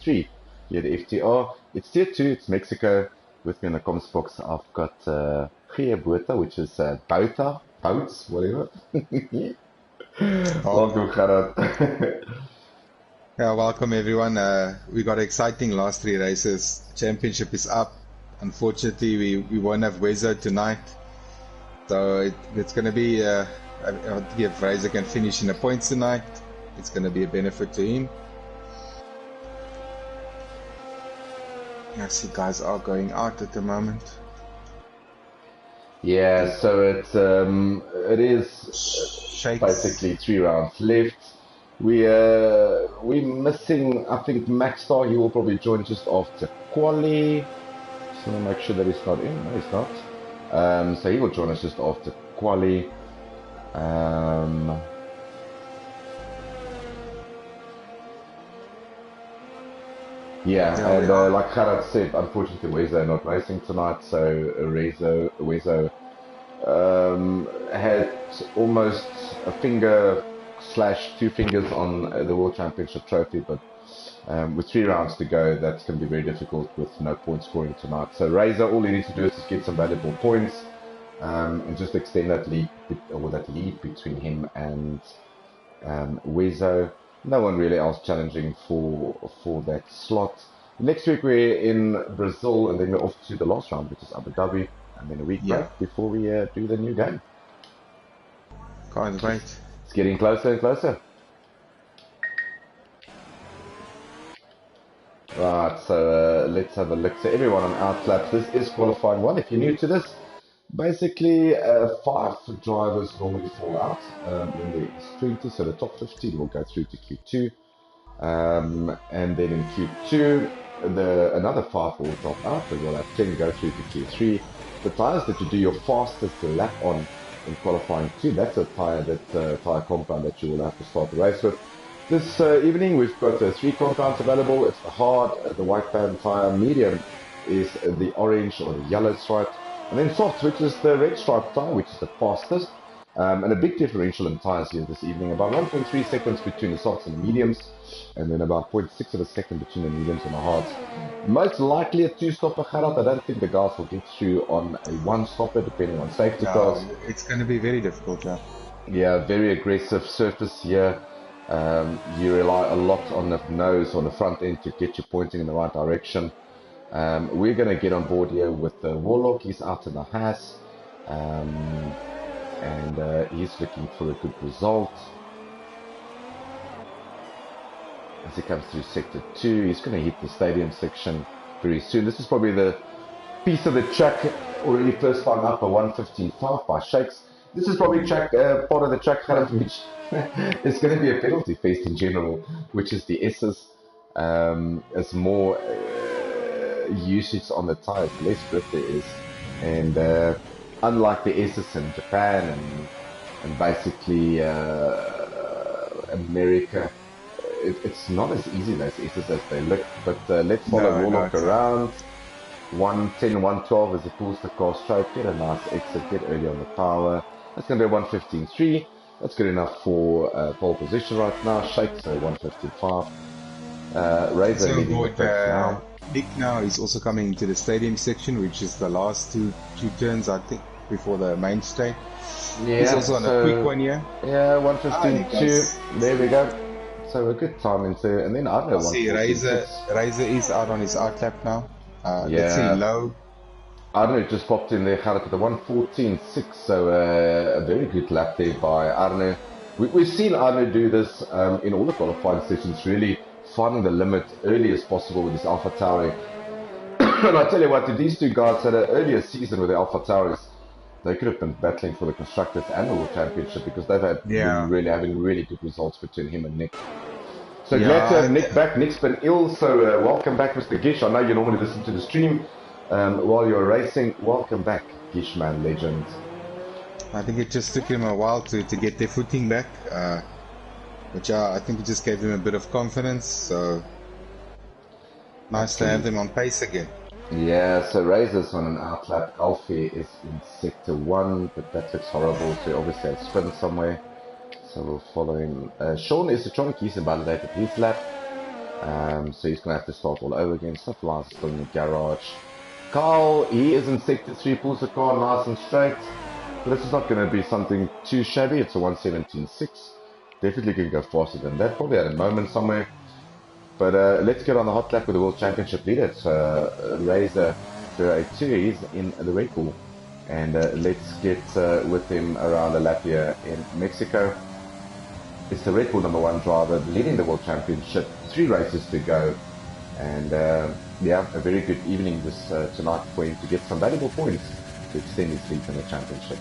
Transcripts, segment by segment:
3 here at FTR. It's tier 2, it's Mexico. With me in the comments box, I've got Bota, which is Boats, whatever. Welcome, Gerard. Yeah, welcome everyone. We got exciting last 3 races. Championship is up. Unfortunately, we won't have Wezo tonight. So it's going to be, if Razor can finish in the points tonight, it's going to be a benefit to him. I see guys are going out at the moment. Yeah, so it is basically 3 rounds left. We're missing, I think, Max Star. He will probably join just after quali. Just want to make sure that he's not in. No, he's not. So he will join us just after quali. Yeah, and like Gerard said, unfortunately, Wezo not racing tonight, so Wezo had almost a finger / 2 fingers on the World Championship trophy, but with 3 rounds to go, that's going to be very difficult with no point scoring tonight. So Razor, all he needs to do is just get some valuable points and just extend that lead, between him and Wezo. No one really else challenging for that slot. Next week we're in Brazil, and then we're off to the last round, which is Abu Dhabi, and then a week break before we do the new game. Can't wait. It's getting closer and closer. Right, so let's have a look. So everyone on Outlaps, this is qualifying 1. If you're new to this, basically 5 drivers normally fall out when there is 20, so the top 15 will go through to Q2, and then in Q2 another 5 will drop out, but you'll have 10 go through to Q3. The tyres that you do your fastest lap on in qualifying 2, that's a tyre tyre compound that you will have to start the race with. This evening we've got 3 compounds available. It's the hard, the white band tyre, medium is the orange or the yellow stripe, and then soft, which is the red stripe tyre, which is the fastest. And a big differential in tyres here this evening, about 1.3 seconds between the softs and the mediums, and then about 0.6 of a second between the mediums and the hards. Most likely a 2-stopper, Gerard. I don't think the guys will get through on a 1-stopper, depending on safety cars. It's going to be very difficult, yeah. Yeah, very aggressive surface here. You rely a lot on the nose or the front end to get you pointing in the right direction. We're going to get on board here with the Warlock. He's out in the Haas, and he's looking for a good result. As he comes through sector 2, he's going to hit the stadium section very soon. This is probably the piece of the track already first time up, a 1:15.5 by Shakes. This is probably part of the track which is going to be a penalty fest in general, which is the S's. As more usage on the tires, less grip there is, and unlike the S's in Japan and basically America, it's not as easy those S's as they look. But let's follow Warlock around. 1:10, 1:12 as he pulls the car straight, get a nice exit, get early on the power. That's going to be 1:15.3. That's good enough for pole position right now. Shake, so 1:15.5. Razor leading the pits now. Nick now is also coming into the stadium section, which is the last two turns, I think, before the main straight. Yeah, he's also on a quick one here. Yeah, 1:15.2. There we go. So a good time into, and then I don't know. See, Razor is out on his outlap now. Let's see, low. Arno just popped in there, Gerard, with the 1:14.6, so a very good lap there by Arno. We've seen Arno do this in all the qualifying sessions, really finding the limit early as possible with his Alpha Tauri. And I tell you what, if these two guys had an earlier season with the Alpha Tauris, they could have been battling for the Constructors and the World Championship, because they've had having really good results between him and Nick. So glad to have Nick back. Nick's been ill, so welcome back, Mr. Gish. I know you normally listen to the stream while you're racing. Welcome back, Gish, man, legend. I think it just took him a while to get their footing back, which I think it just gave him a bit of confidence. So nice to have them on pace again. Yeah, so Razor's on an outlap. Alfie is in sector 1, but that looks horrible, so obviously a sprint somewhere. So we'll follow him. Sean is the trunk, he's invalidated his lap. So he's going to have to start all over again. Stuff like still in the garage. Carl, he is in sector 3, pulls the car nice and straight. But this is not going to be something too shabby. It's a 117.6. Definitely can go faster than that. Probably at a moment somewhere. But let's get on the hot lap with the World Championship leader. It's Razor 082. He's in the Red Bull. And let's get with him around the lap here in Mexico. It's the Red Bull #1 driver leading the World Championship. 3 races to go. And yeah, a very good evening this tonight for him to get some valuable points to extend his lead in the championship.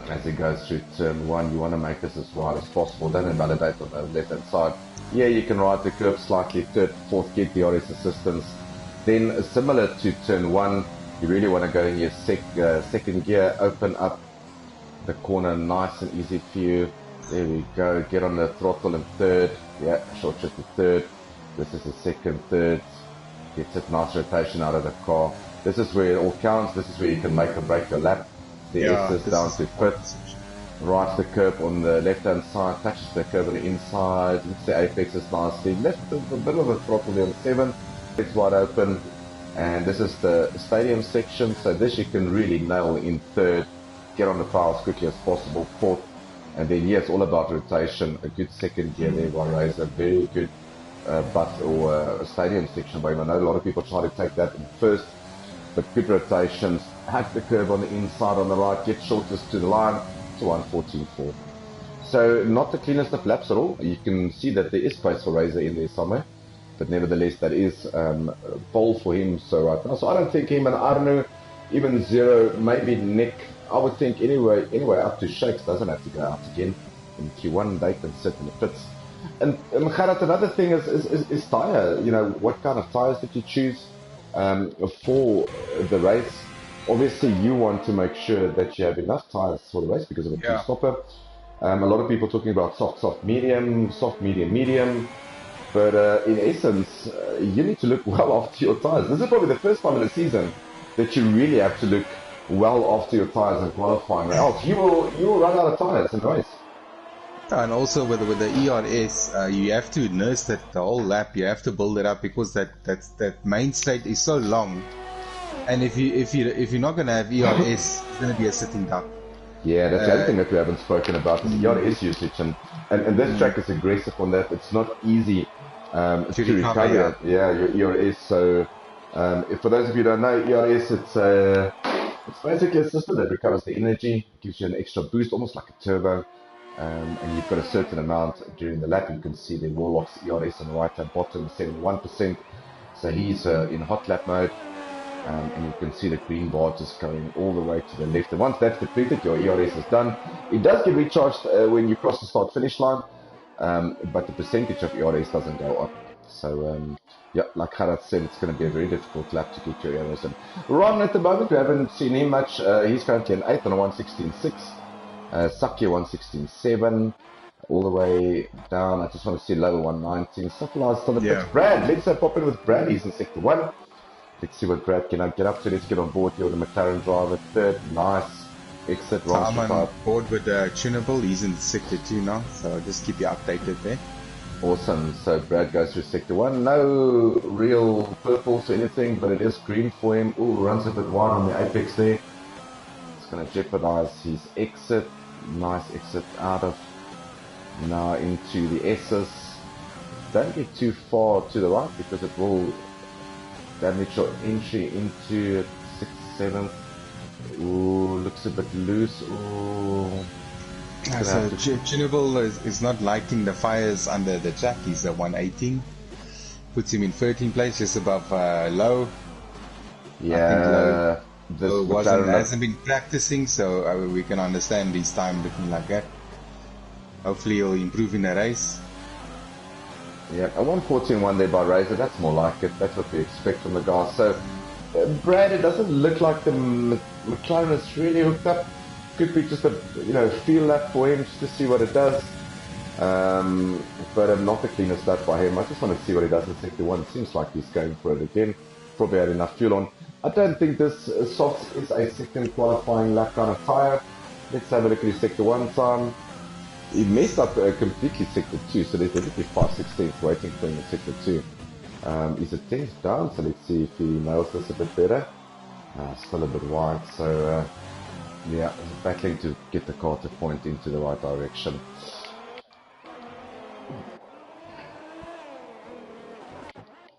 And as he goes through turn 1, you want to make this as wide as possible. Don't invalidate on the left-hand side. Yeah, you can ride the curve slightly, third, fourth, get the DRS assistance. Then, similar to turn 1, you really want to go in your second gear, open up the corner nice and easy for you. There we go, get on the throttle in third. Yeah, short shift to third. This is the second, third. Gets a nice rotation out of the car. This is where it all counts. This is where you can make or break your lap. The S is down to pit. Right the curb on the left hand side, touches the curb on the inside. Looks the apex is nicely. Left a bit of a throttle there on 7. It's wide open. And this is the stadium section. So this you can really nail in third. Get on the power as quickly as possible. Fourth. And then, yeah, it's all about rotation. A good second gear there by Razor. Very good butt or stadium section. But I know a lot of people try to take that in first. But good rotations. Hack the curve on the inside on the right. Get shortest to the line to 114.4. So, not the cleanest of laps at all. You can see that there is space for Razor in there somewhere. But nevertheless, that is pole for him. So, right now. So, I don't think him and Arno, even Zero, maybe Nick. I would think anyway up to Shakes doesn't have to go out again in Q1. They can sit in the pits. And Gerard, another thing is tyre. You know, what kind of tyres did you choose for the race? Obviously, you want to make sure that you have enough tyres for the race because of a two-stopper. A lot of people talking about soft, medium. But in essence, you need to look well after your tyres. This is probably the first time in the season that you really have to look well after your tyres in qualifying, or else you will run out of tyres in the race. And also with the ERS, you have to nurse that the whole lap. You have to build it up because that main straight is so long, and if you're not gonna have ERS, it's gonna be a sitting duck. Yeah, that's the other thing that we haven't spoken about is ERS usage, and this track is aggressive on that. It's not easy to recover. Yeah, your ERS. So for those of you who don't know, ERS, it's basically a system that recovers the energy, gives you an extra boost, almost like a turbo. And you've got a certain amount during the lap. You can see the Warlock's ERS on the right hand bottom, 71%. So he's in hot lap mode. And you can see the green bar just going all the way to the left. And once that's depleted, your ERS is done. It does get recharged when you cross the start finish line, but the percentage of ERS doesn't go up. So, yeah, like Gerard said, it's going to be a very difficult lap to get your ERS in. Ron, at the moment, we haven't seen him much. He's currently an 8th on a 116.6. Saki 116.7. All the way down. I just want to see lower 119. Supply still a bit. Brad, let's pop in with Brad. He's in sector 1. Let's see what Brad can get up to. Let's get on board here with the McLaren driver. Third, nice exit. I'm on board with Tunable. He's in sector 2 now, so just keep you updated there. Awesome. So Brad goes through sector 1. No real purples or anything, but it is green for him. Ooh, runs a bit wide on the apex there. It's going to jeopardize his exit. Nice exit out of now into the S's. Don't get too far to the right because it will damage your entry into 6th, 7th. Ooh, looks a bit loose. Ooh. So Tunable is not liking the fires under the track. He's a 118. Puts him in 13th place, just above low. Yeah. Low hasn't been practicing, so we can understand his time looking like that. Hopefully he'll improve in the race. Yeah, a 114.1 there by Razor, that's more like it. That's what we expect from the guy. So, Brad, it doesn't look like the McLaren is really hooked up. Could be just a feel lap for him just to see what it does. But not the cleanest lap by him. I just want to see what he does in sector 1. It seems like he's going for it again. Probably had enough fuel on. I don't think this softs is a second qualifying lap kind of tyre. Let's have a look at his sector 1 time. he messed up completely sector 2, so there's basically 5/16 waiting for him in sector 2. He's a 10th down, so let's see if he nails this a bit better. Still a bit wide, so yeah, battling to get the car to point into the right direction.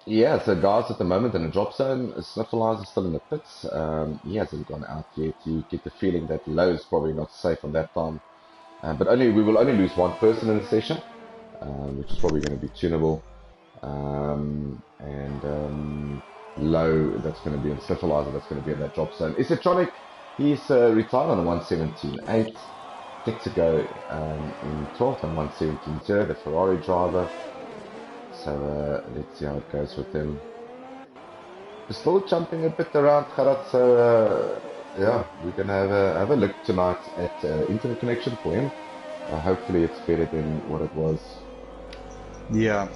Yeah, so guys at the moment in the drop zone, Sniffleizer is still in the pits. He hasn't gone out yet. You get the feeling that Low is probably not safe on that time. But we will only lose one person in the session, which is probably going to be tunable. Low, that's going to be in Sniffleizer, that's going to be in that drop zone. Isatronic, he's retired on a 117.8. Texago in 12th on 117.0, the Ferrari driver. So let's see how it goes with him. We're still jumping a bit around, Gerard, so yeah, we're going to have a look tonight at internet connection for him. Hopefully it's better than what it was. Yeah.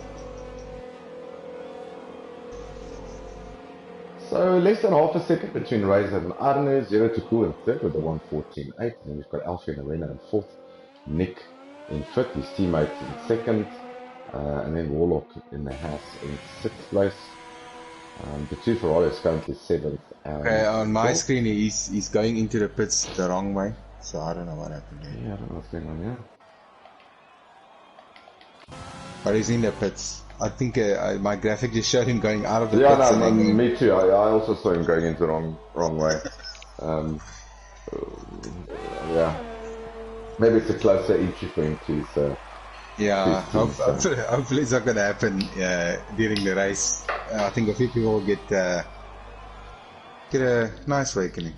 So less than half a second between Razor and Arne, 0 to cool in third with the 114.8. And then we've got Alfie and Arena in fourth, Nick in fifth, his teammate in second, and then Warlock in the house in sixth place. The two Ferrari is currently seventh. Okay, on my screen he's going into the pits the wrong way, so I don't know what happened there. Yeah, I don't know what's going on here. But he's in the pits. I think my graphic just showed him going out of the pits. Yeah, no, me too. I also saw him going into the wrong way. Yeah. Maybe it's a closer entry for him too, so... Yeah, hopefully it's not going to happen during the race. I think a few people will get a nice awakening.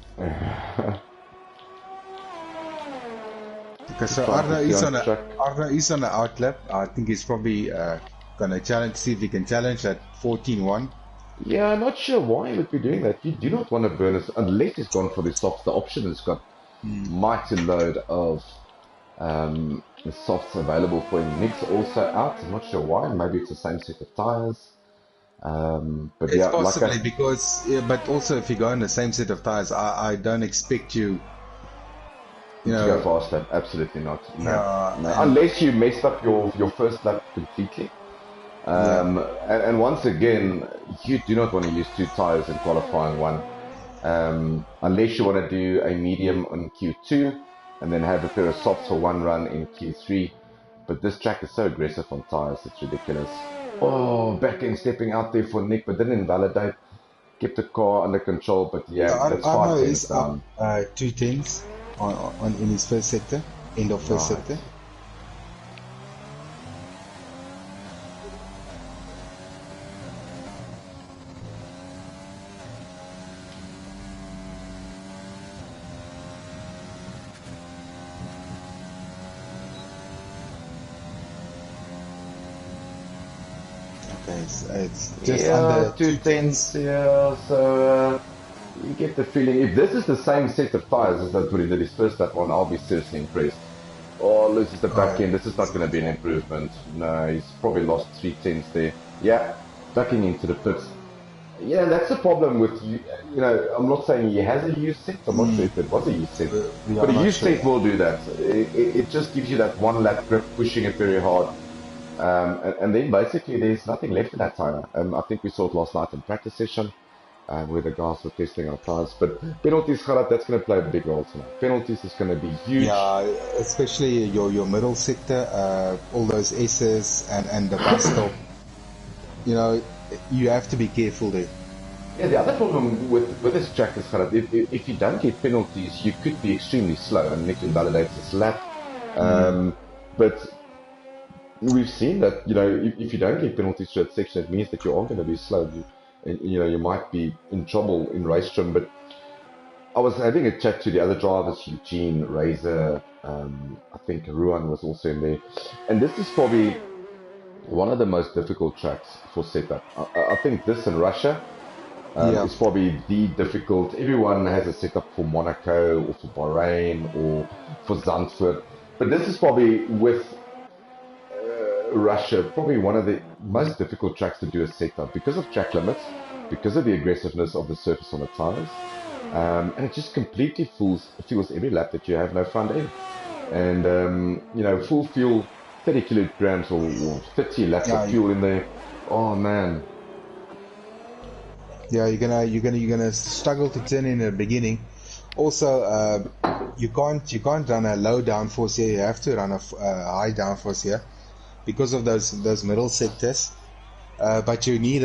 Okay, so Arno is on the outlap. I think he's probably going to see if he can challenge that 14-1. Yeah, I'm not sure why he would be doing that. You do not want to burn us unless he's gone for the softs. The option has got mighty load of the softs available for him. Nick's also out. I'm not sure why. Maybe it's the same set of tires. But it's yeah, possibly because. Yeah, but also if you go in the same set of tires, I don't expect you. You know, to go faster. Absolutely not. No. Unless you messed up your first lap completely. And once again, you do not want to use two tires in qualifying one, unless you want to do a medium on Q2 and then have a pair of softs for one run in Q3. But this track is so aggressive on tires, it's ridiculous. Oh, backing, stepping out there for Nick, but didn't invalidate. Kept the car under control, but yeah, that's 5 tenths down. 2 tenths on in his first sector, end of first sector. It's just under 2 tenths, yeah, so you get the feeling, if this is the same set of tires as that he did his first lap on, I'll be seriously impressed. Oh, loses the back end, this is not going to be an improvement. No, he's probably lost 3 tenths there. Yeah, ducking into the pits. Yeah, that's the problem with, you know, I'm not saying he has a used set, I'm not sure if it was a used set, but a used set will do that. It just gives you that one lap grip, pushing it very hard. And then basically there's nothing left in that tire. I think we saw it last night in practice session where the guys were testing our tires. But penalties, Gerard, that's going to play a big role tonight. Penalties is going to be huge. Yeah, especially your middle sector, all those S's and the bus stop. You know, you have to be careful there. Yeah, the other problem with this track is, Gerard, if you don't get penalties, you could be extremely slow, and Nick invalidates this lap. But we've seen that, you know, if you don't get penalties through that section, it means that you are going to be slow. You might be in trouble in race trim. But I was having a chat to the other drivers, Eugene, Razor, I think Ruan was also in there. And this is probably one of the most difficult tracks for setup. I think this in Russia is probably the difficult. Everyone has a setup for Monaco or for Bahrain or for Zandvoort. But this is probably with Russia, probably one of the most difficult tracks to do a setup because of track limits, because of the aggressiveness of the surface on the tires, and it just completely feels every lap that you have no front end. and you know, full fuel, 30 kilograms or 30 laps Yeah, of fuel in there. Oh man. yeah, you're gonna struggle to turn in the beginning. Also, you can't run a low downforce here. You have to run a high downforce here because of those middle sectors. But you need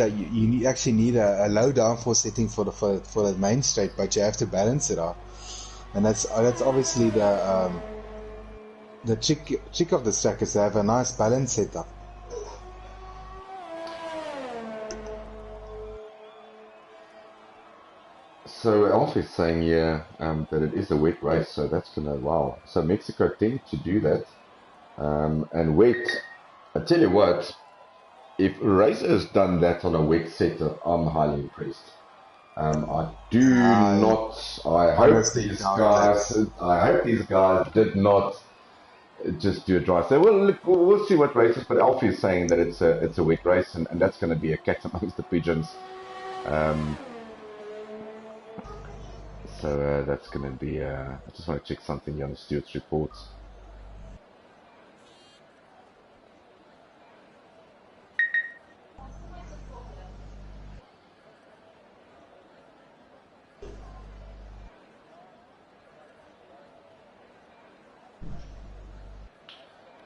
actually need a low downforce setting for the main straight, but you have to balance it out, and that's obviously the trick of this track is to have a nice balance setup. So Alf is saying, yeah, that it is a wet race, so that's gonna, wow. So Mexico tend to do that, and wet. I tell you what, if a racer has done that on a wet setup, I'm highly impressed. I do I not. I hope honestly these doubt that. guys. I hope these guys did not just do a dry. So look, we'll see what races. But Alfie is saying that it's a wet race, and that's going to be a cat amongst the pigeons. Um, so that's going to be. I just want to check something here on the Stewart's reports.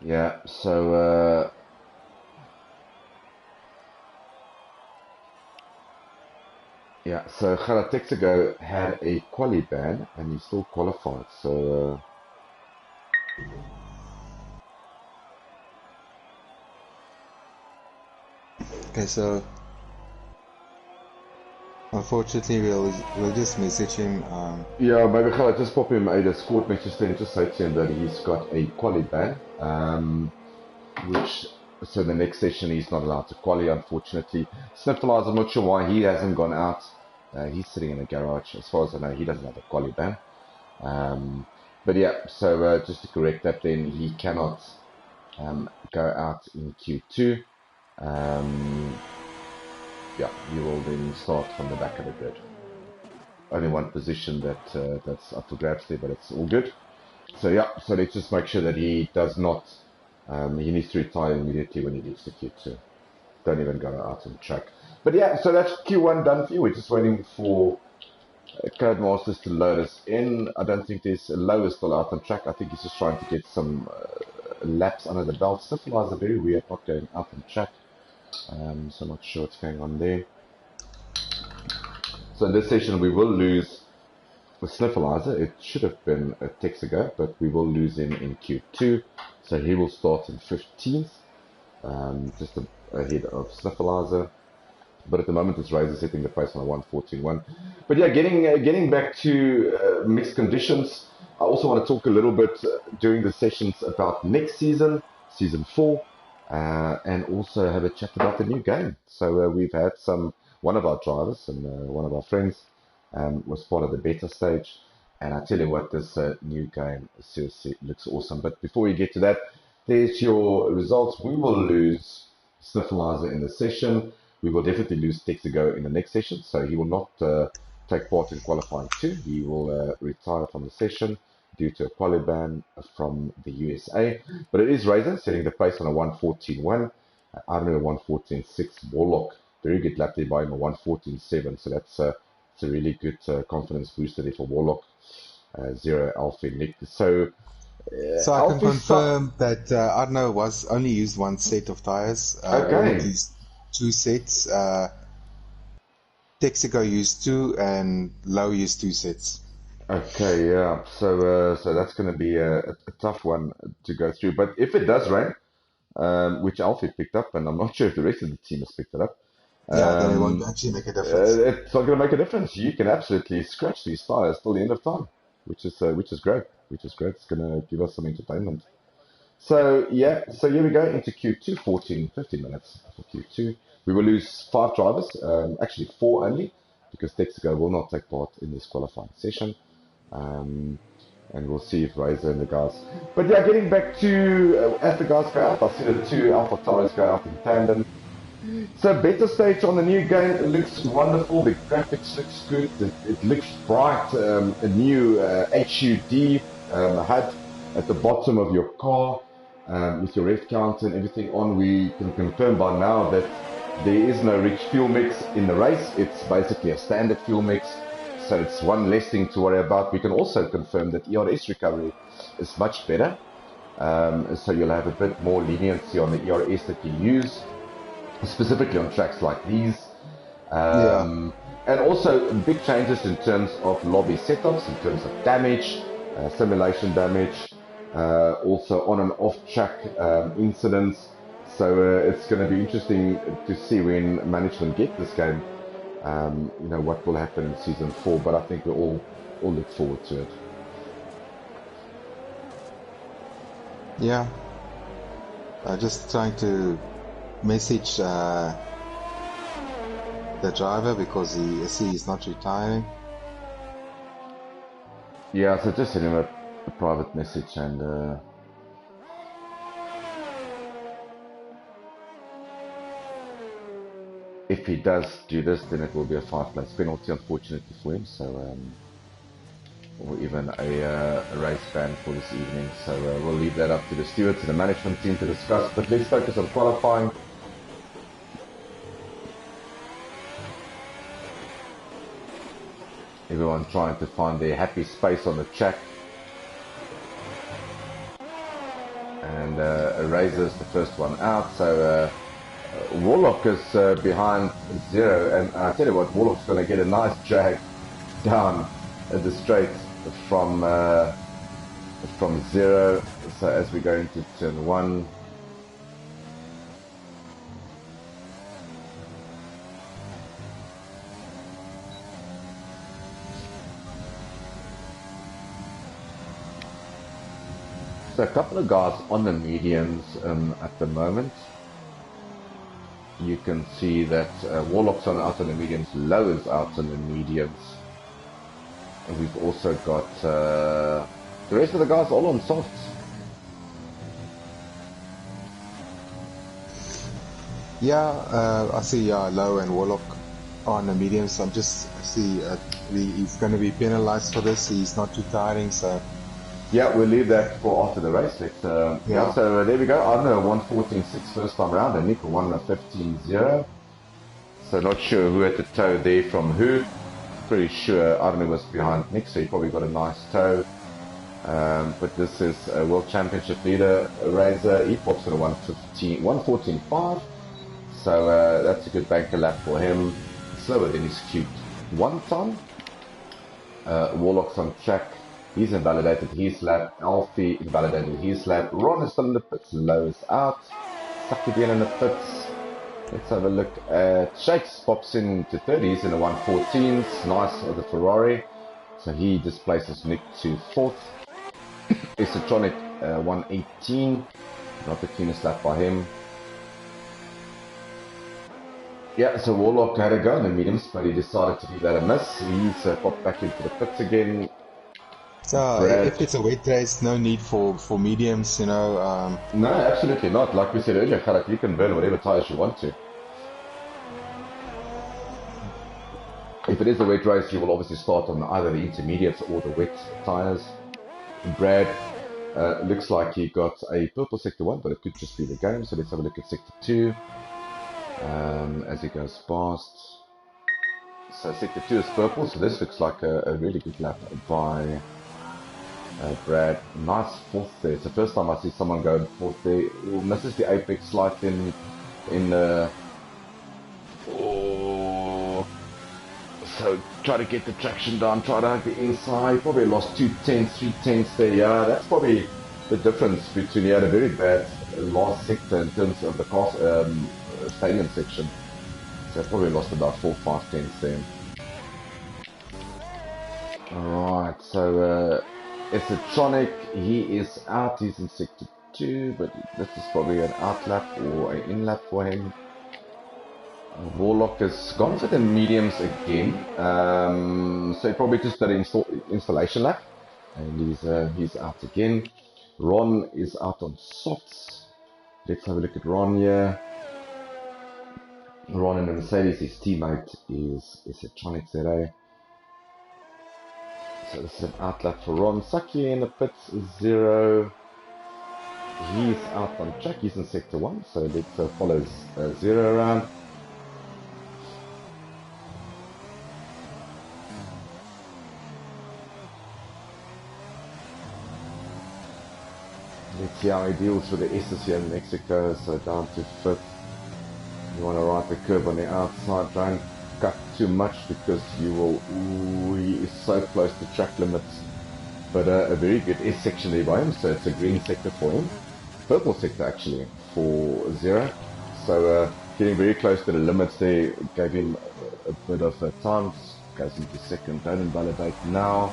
Yeah. So. Yeah, so Gerard Texago had a quali ban and he still qualified. So Okay, so unfortunately we'll just message him. yeah, maybe Gerard just pop him a Discord message then just say to him that he's got a quali ban, which so the next session he's not allowed to quali, unfortunately. Sniffles, I'm not sure why he hasn't gone out. He's sitting in a garage. As far as I know, he doesn't have a quali ban. But yeah, so just to correct that, then he cannot go out in Q2. Yeah, you will then start from the back of the grid. Only one position that's up for grabs there, but it's all good. So yeah, so let's just make sure that he does not. He needs to retire immediately when he gets to Q2. Don't even go out on track. But yeah, so that's Q1 done for you. We're just waiting for Codemasters to load us in. I don't think there's a low still out on track. I think he's just trying to get some laps under the belt. Symbolize are very weird, not going out on track. So I'm not sure what's going on there. So in this session we will lose the Sniffleizer. It should have been a Texago, but we will lose him in Q2. So he will start in 15th, just ahead of Sniffleizer. But at the moment it's Razor setting the pace on a 1:14.1. But yeah, getting back to mixed conditions, I also want to talk a little bit during the sessions about next season, season 4, and also have a chat about the new game. So we've had one of our drivers and one of our friends was part of the beta stage. And I tell you what, this new game seriously looks awesome. But before we get to that, there's your results. We will lose Sniffleizer in the session. We will definitely lose Texago in the next session, so he will not take part in qualifying 2. He will retire from the session due to a quali ban from the USA. But it is Razor setting the pace on a 1:14.1. I don't know, a 1:14.6 Warlock. Very good lap there by him, a 1:14.7. So that's it's a really good confidence booster there for Warlock. 0 Alfie Nick. So So I can Alfie confirm that Arno was only used one set of tires. Warlock okay. used 2 sets. Texaco used 2, and Low used 2 sets. Okay, yeah. So that's going to be a tough one to go through. But if it does rain, which Alfie picked up, and I'm not sure if the rest of the team has picked it up, Yeah, then it won't um, actually make a difference. it's not going to make a difference. You can absolutely scratch these tires till the end of time, which is great. Which is great. It's going to give us some entertainment. So yeah, so here we go into Q2, 15 minutes for Q2. We will lose 5 drivers, actually 4 only, because Texaco will not take part in this qualifying session. And we'll see if Razor and the guys. But yeah, getting back to as the guys go out, I see the 2 Alpha Tauros go out in tandem. So beta stage on the new game, it looks wonderful. The graphics looks good. It looks bright. A new HUD HUD. at the bottom of your car with your rev counter and everything on. We can confirm by now that there is no rich fuel mix in the race. It's basically a standard fuel mix, so it's one less thing to worry about. We can also confirm that ERS recovery is much better, so you'll have a bit more leniency on the ERS that you use, specifically on tracks like these. Yeah. And also big changes in terms of lobby setups, in terms of damage, simulation damage, also on and off track incidents. So it's going to be interesting to see when management get this game, what will happen in season 4. But I think we all look forward to it. Yeah. Just trying to message the driver because he see he's not retiring. Yeah, so just send him a private message and if he does do this, then it will be a 5-place penalty, unfortunately for him. So, or even a race ban for this evening. So we'll leave that up to the stewards and the management team to discuss. But let's focus on qualifying. Everyone trying to find their happy space on the track. And Razor's the first one out. So Warlock is behind Zero. And I tell you what, Warlock's going to get a nice drag down the straight from Zero. So as we go into turn 1. So a couple of guys on the mediums at the moment. You can see that Warlock's out on the mediums, Low is out on the mediums. And we've also got the rest of the guys all on softs. Yeah, I see Low and Warlock on the mediums. I see he's going to be penalized for this. He's not retiring, so... Yeah, we'll leave that for after the race. Yeah, so there we go. Arno 114.6 first time round and Nick 115.0. So not sure who had the toe there from who. Pretty sure Arno was behind Nick, so he probably got a nice toe. But this is a World Championship leader, Razor. He pops at a 114.5. So that's a good banker lap for him. Slower than his Q1 time. Warlock's on track. He's invalidated his lap. Alfie invalidated his lap. Ron is still in the pits. Low is out. Stuck again in the pits. Let's have a look at Shakes. Pops into 30s in the 114s. Nice of the Ferrari. So he displaces Nick to 4th. Esotronic 118. Not the cleanest lap by him. Yeah, so Warlock had a go in the mediums, but he decided to leave that a miss. He's popped back into the pits again. So if it's a wet race, no need for mediums, No, absolutely not. Like we said earlier, Kharak, you can burn whatever tires you want to. If it is a wet race, you will obviously start on either the intermediates or the wet tires. Brad looks like he got a purple sector 1, but it could just be the game. So let's have a look at sector 2 as he goes past. So sector 2 is purple, so this looks like a really good lap by Brad. Nice 4th there. It's the first time I see someone go 4th there. Ooh, misses the apex light in the... Oh. So try to get the traction down, try to hug the inside. Probably lost 2 tenths, 3 tenths there. Yeah, that's probably the difference between... He had a very bad last sector in terms of the stadium section. So probably lost about 4-5 tenths there. Alright, so Esotronic, he is out, he's in sector 2, but this is probably an out lap or an in lap for him. Warlock has gone for the mediums again, so he probably just did an installation lap, and he's out again. Ron is out on softs. Let's have a look at Ron here. Ron in the Mercedes, his teammate is Esotronic today. So this is an outlap for Ron. Saki in the pits, 0. He's out on track. He's in sector 1, so let's follow 0 around. Let's see how he deals with the S's here in Mexico. So down to 5th. You want to ride the curb on the outside. Don't cut too much because you will. Ooh, he is so close to track limits. But a very good S section there by him. So it's a green sector for him. Purple sector actually for 0. So getting very close to the limits there. Gave him a bit of time. Goes into second. Don't invalidate now.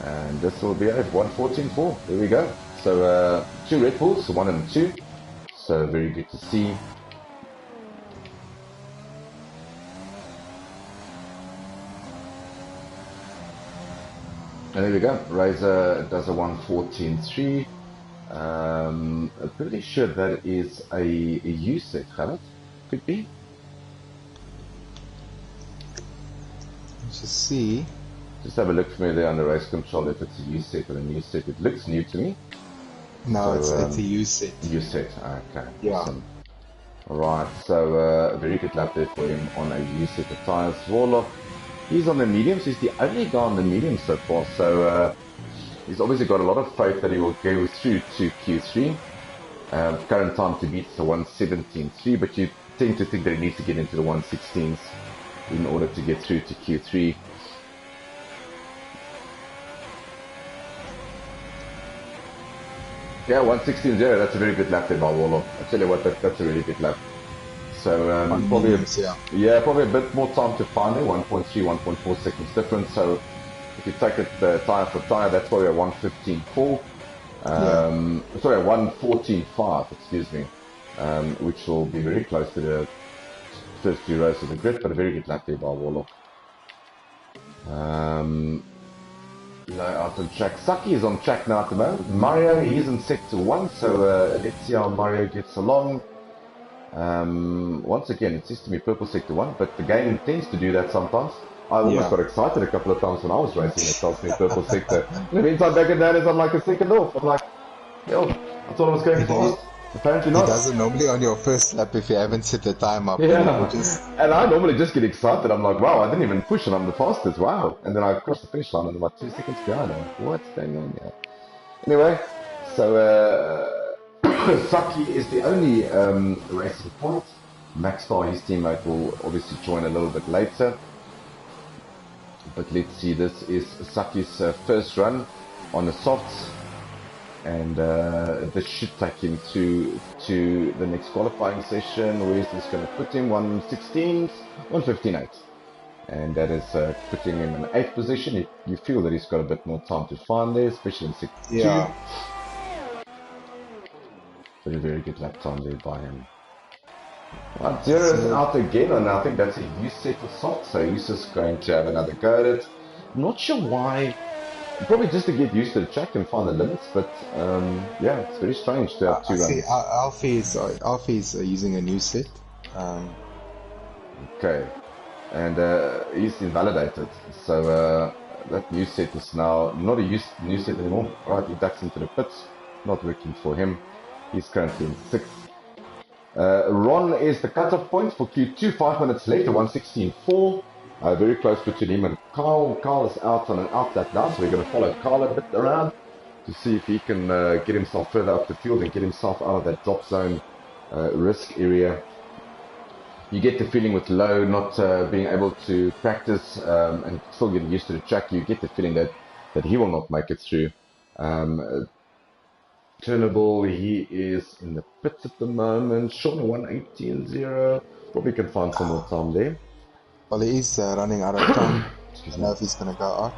And this will be a 1:14.4. There we go. So 2 Red Bulls, 1 and 2. So very good to see. And there we go. Razor does a 1:14.3. I'm pretty sure that is a U set, Khaled. Could be. Let's just see. Just have a look for me there on the race control if it's a U set or a new set. It looks new to me. No, so, it's a U set. U set, okay. Yeah. Awesome. Alright, so a very good lap there for him on a U set of tyres. Warlock, he's on the mediums. He's the only guy on the mediums so far. So he's obviously got a lot of faith that he will go through to Q3. Current time to beat is a 1:17.3, but you tend to think that he needs to get into the 1:16s in order to get through to Q3. Yeah, 1:16.0, that's a very good lap there by Warlock. I tell you what, that's a really good lap. So probably, probably a bit more time to find there, 1.3, 1.4 seconds difference. So if you take it tyre for tyre, that's probably a 1:15.4. Sorry, a 1:14.5, excuse me, which will be very close to the first 2 rows of the grid, but a very good lap there by Warlock. Out on track. Saki is on track now at the moment. Mario, he's in sector 1, so let's see how Mario gets along. Once again, it seems to be purple sector 1, but the game tends to do that sometimes. I almost got excited a couple of times when I was racing it tells me purple sector. In the meantime, back in that is I'm like a second off. I'm like, yo, I thought I was going fast. Apparently not. It does it normally on your first lap if you haven't set the time up. Yeah, and I normally just get excited. I'm like, wow, I didn't even push and I'm the fastest. Wow. And then I cross the finish line and I'm like 2 seconds behind. I'm like, what's going on here? Anyway, so Saki is the only racing point. Maxstar, his teammate, will obviously join a little bit later. But let's see, this is Saki's first run on the softs. And this should take him to the next qualifying session. Where is this going to put him? 1:16, 1:15.8. And that is putting him in 8th position. You feel that he's got a bit more time to find there, especially in sector 2. Yeah. But a very good lap time there by him. Right, Zero is out again, and I think that's a U set of soft, so he's just going to have another go at it. I'm not sure why. Probably just to get used to the track and find the limits, but yeah, it's very strange to have 2 runs. See, Alfie's using a new set. Okay, and he's invalidated, so that new set is now not a new set anymore. Right, he ducks into the pits, not working for him. He's currently in 6th. Ron is the cutoff point for Q2, 5 minutes left, 1:16.4. Very close between him and Carl. Carl is out on an outlap now, so we're going to follow Carl a bit around to see if he can get himself further up the field and get himself out of that drop zone risk area. You get the feeling with Lowe not being able to practice and still getting used to the track, you get the feeling that he will not make it through. Turnable, he is in the pits at the moment. Sean 1:18.0. Probably can find some more time there. Well, he is running out of time. I don't know if he's going to go out.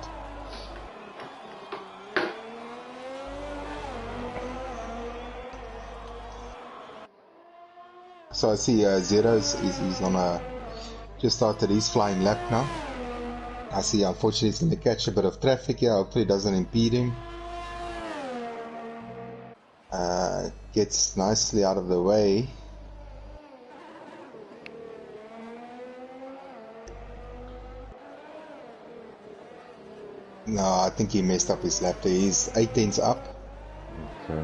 So I see Zero's he's on a just started his flying lap now. I see, unfortunately, he's going to catch a bit of traffic here. Hopefully, it doesn't impede him. Gets nicely out of the way. No, I think he messed up his lap there. He's 8 tenths up. Okay.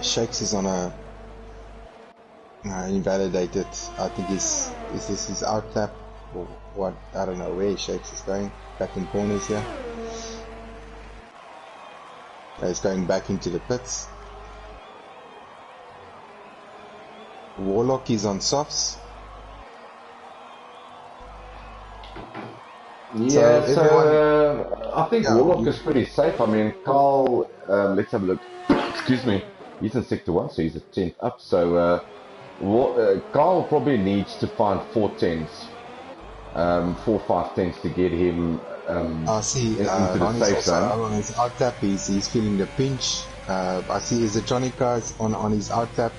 Shakes is on a invalidated. I think is this his out lap or what? I don't know where Shakes is going. Back in corners here. He's going back into the pits. Warlock is on softs. Yeah, so I think Warlock is pretty safe. I mean, Carl, let's have a look. Excuse me. He's in sector 1, so he's a 10th up. So Carl probably needs to find 4 tenths, 4 5 tenths to get him I see into the safe zone. On his out tap, he's feeling the pinch. I see Isotronica is on his out tap.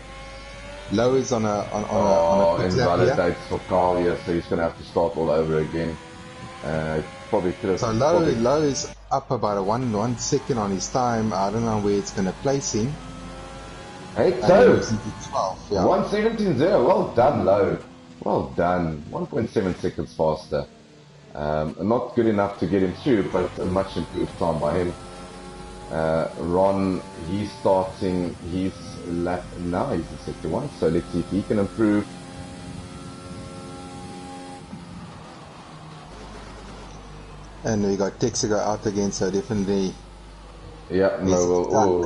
Low is on a pit lap here. Invalidates for Carl, yeah, so he's going to have to start all over again. Probably could have. So low is up about 1 second on his time. I don't know where it's going to place him. Hey, so 12, yeah. 1:17.0. Well done, Low. Well done. 1.7 seconds faster. Not good enough to get him through, but a much improved time by him. Ron, he's starting his lap now. He's in sector 1, so let's see if he can improve. And we got Texico out again, so definitely. Yeah, no,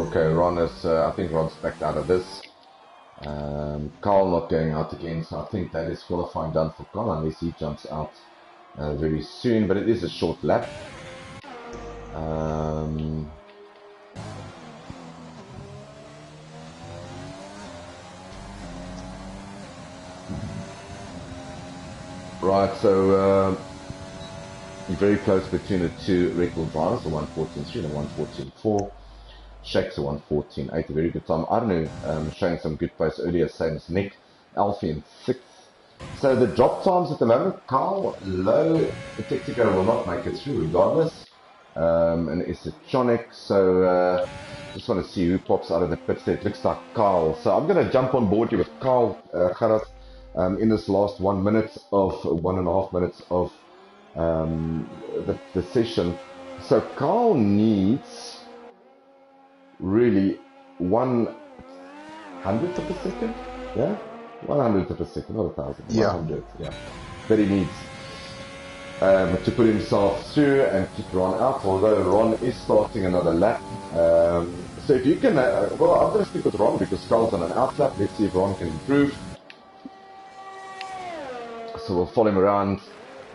okay, Ron is, I think Ron's backed out of this. Carl not going out again, so I think that is qualifying done for Carl, unless he jumps out very soon, but it is a short lap. Right, so very close between the two record drivers, the 1:14.3 and the 1:14.4. Shakes a 1:14.8, a very good time. Arnu showing some good pace earlier, same as Nick. Alfie in 6th. So the drop times at the moment, Carl, Low, the Texico will not make it through regardless. And it's a Chonic, so just want to see who pops out of the pits there. It looks like Carl. So I'm going to jump on board here with Carl Gerard in this last 1 minute of 1.5 minutes of the session. So Carl needs really 1/100th of a second, yeah, 1/100th of a second, not 1,000, Yeah. 100th, yeah, that he needs to put himself through and keep Ron out. Although Ron is starting another lap, so if you can, well, I'm going to stick with Ron because Carl's on an out lap. Let's see if Ron can improve. So we'll follow him around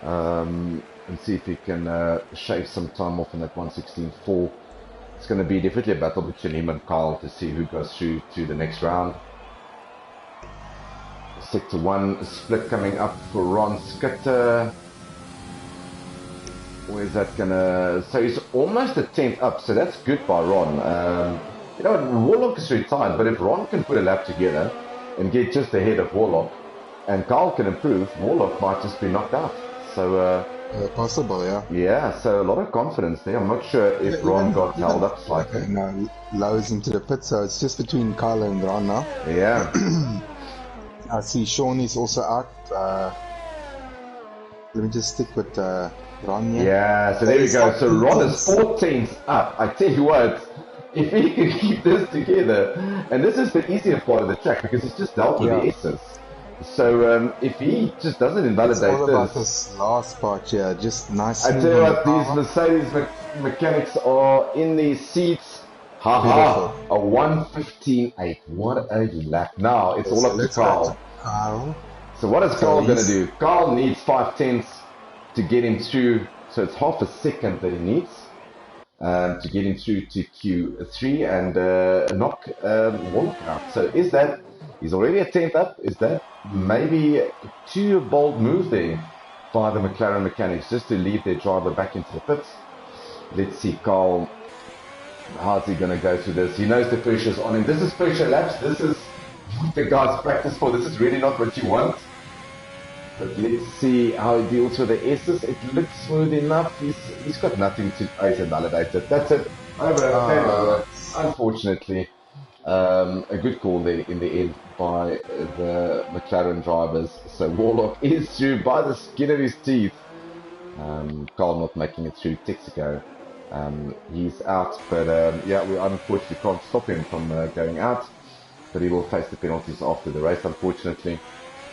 and see if he can shave some time off in that 1:16.4. It's going to be definitely a battle between him and Carl to see who goes through to the next round. Sector 1 split coming up for Ron Skitter. Where's that gonna... So he's almost a 10th up, so that's good by Ron. You know what, Warlock is retired, but if Ron can put a lap together and get just ahead of Warlock, and Carl can improve, Warlock might just be knocked out. So possible, yeah. yeah, so a lot of confidence there. I'm not sure if Ron got held up slightly. Okay, no, Lowe's into the pit, so it's just between Carl and Ron now. Yeah. I see Sean is also out. Let me just stick with Ron here. Yeah, so there we go. So Ron is 14th up. I tell you what, if he can keep this together, and this is the easier part of the track because it's just dealt with the S's. So if he just doesn't invalidate it's all about this last part, yeah, just nice. I tell you what, these Mercedes mechanics are in these seats. Haha, a 1:15.8. What a lap. Now it's all up to Carl. So what is Carl going to do? Carl needs 5/10 to get him through. So it's half a second that he needs to get him through to Q3 and knock Warlock out. So is that... He's already a 10th up. Is that maybe too bold move there by the McLaren mechanics just to leave their driver back into the pits? Let's see, Carl, how's he going to go through this? He knows the pressure's on him. This is pressure laps. This is what the guys practice for. This is really not what you want. But let's see how he deals with the S's. It looks smooth enough. He's got nothing to... Oh, he's invalidated. That's it. Over. Unfortunately. A good call there in the end by the McLaren drivers. So Warlock is through by the skin of his teeth. Carl not making it through Texaco. He's out, but yeah, we unfortunately can't stop him from going out. But he will face the penalties after the race, unfortunately.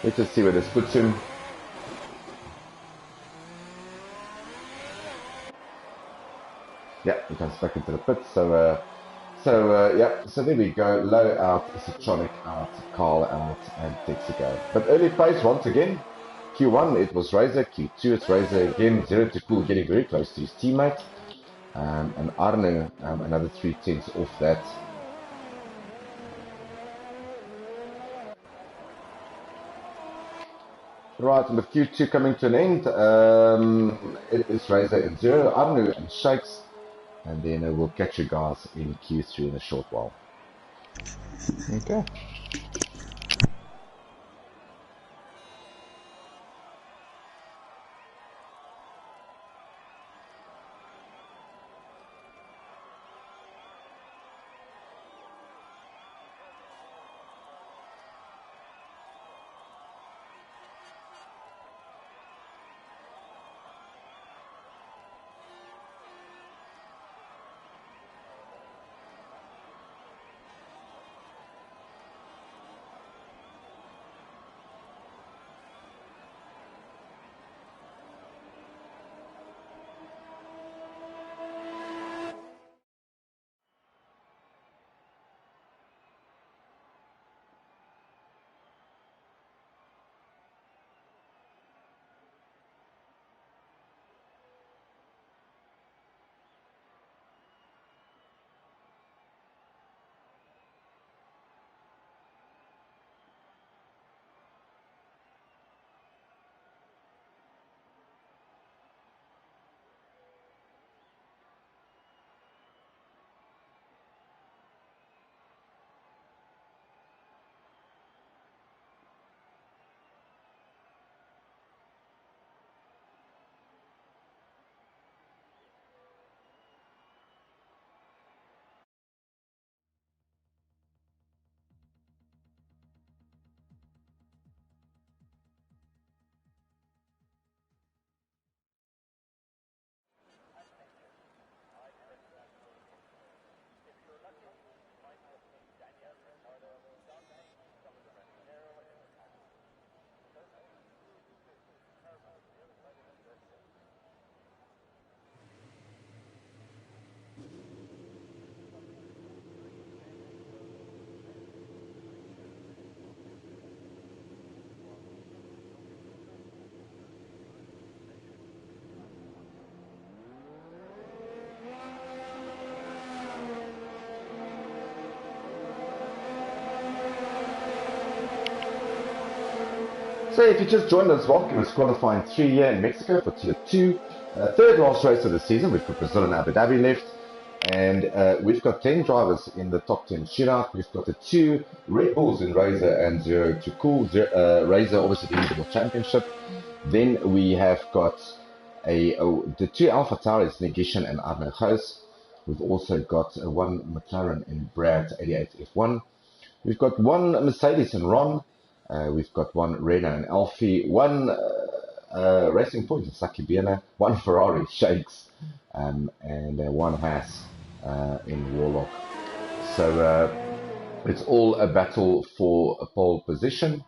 Let's just see where this puts him. Yeah, he comes back into the pit. So yeah, so there we go. Low out, Citronic out, Carl out, and Texaco. But early pace once again. Q1 it was Razor, Q2 it's Razor again. 0 to Cool getting very close to his teammate. And Arne another 3/10 off that. Right, and with Q2 coming to an end, it is Razor in 0, Arne and Shakes. And then we'll catch you guys in Q3 in a short while. Okay. So if you just joined us, welcome. It's qualifying 3 here in Mexico for Tier 2. Third last race of the season. We've got Brazil and Abu Dhabi left. And we've got 10 drivers in the top 10 shootout. We've got the 2 Red Bulls in Razor and 0 to Cool. Razor obviously the Individual Championship. Then we have got the 2 Alpha Tauris, Negishan and Arne Gous. We've also got 1 McLaren in Brad 88 F1. We've got 1 Mercedes in Ron. We've got 1 Renault and Alfie, 1 Racing Point in Saki Biena, 1 Ferrari Shakes, and 1 Haas in Warlock. So it's all a battle for a pole position.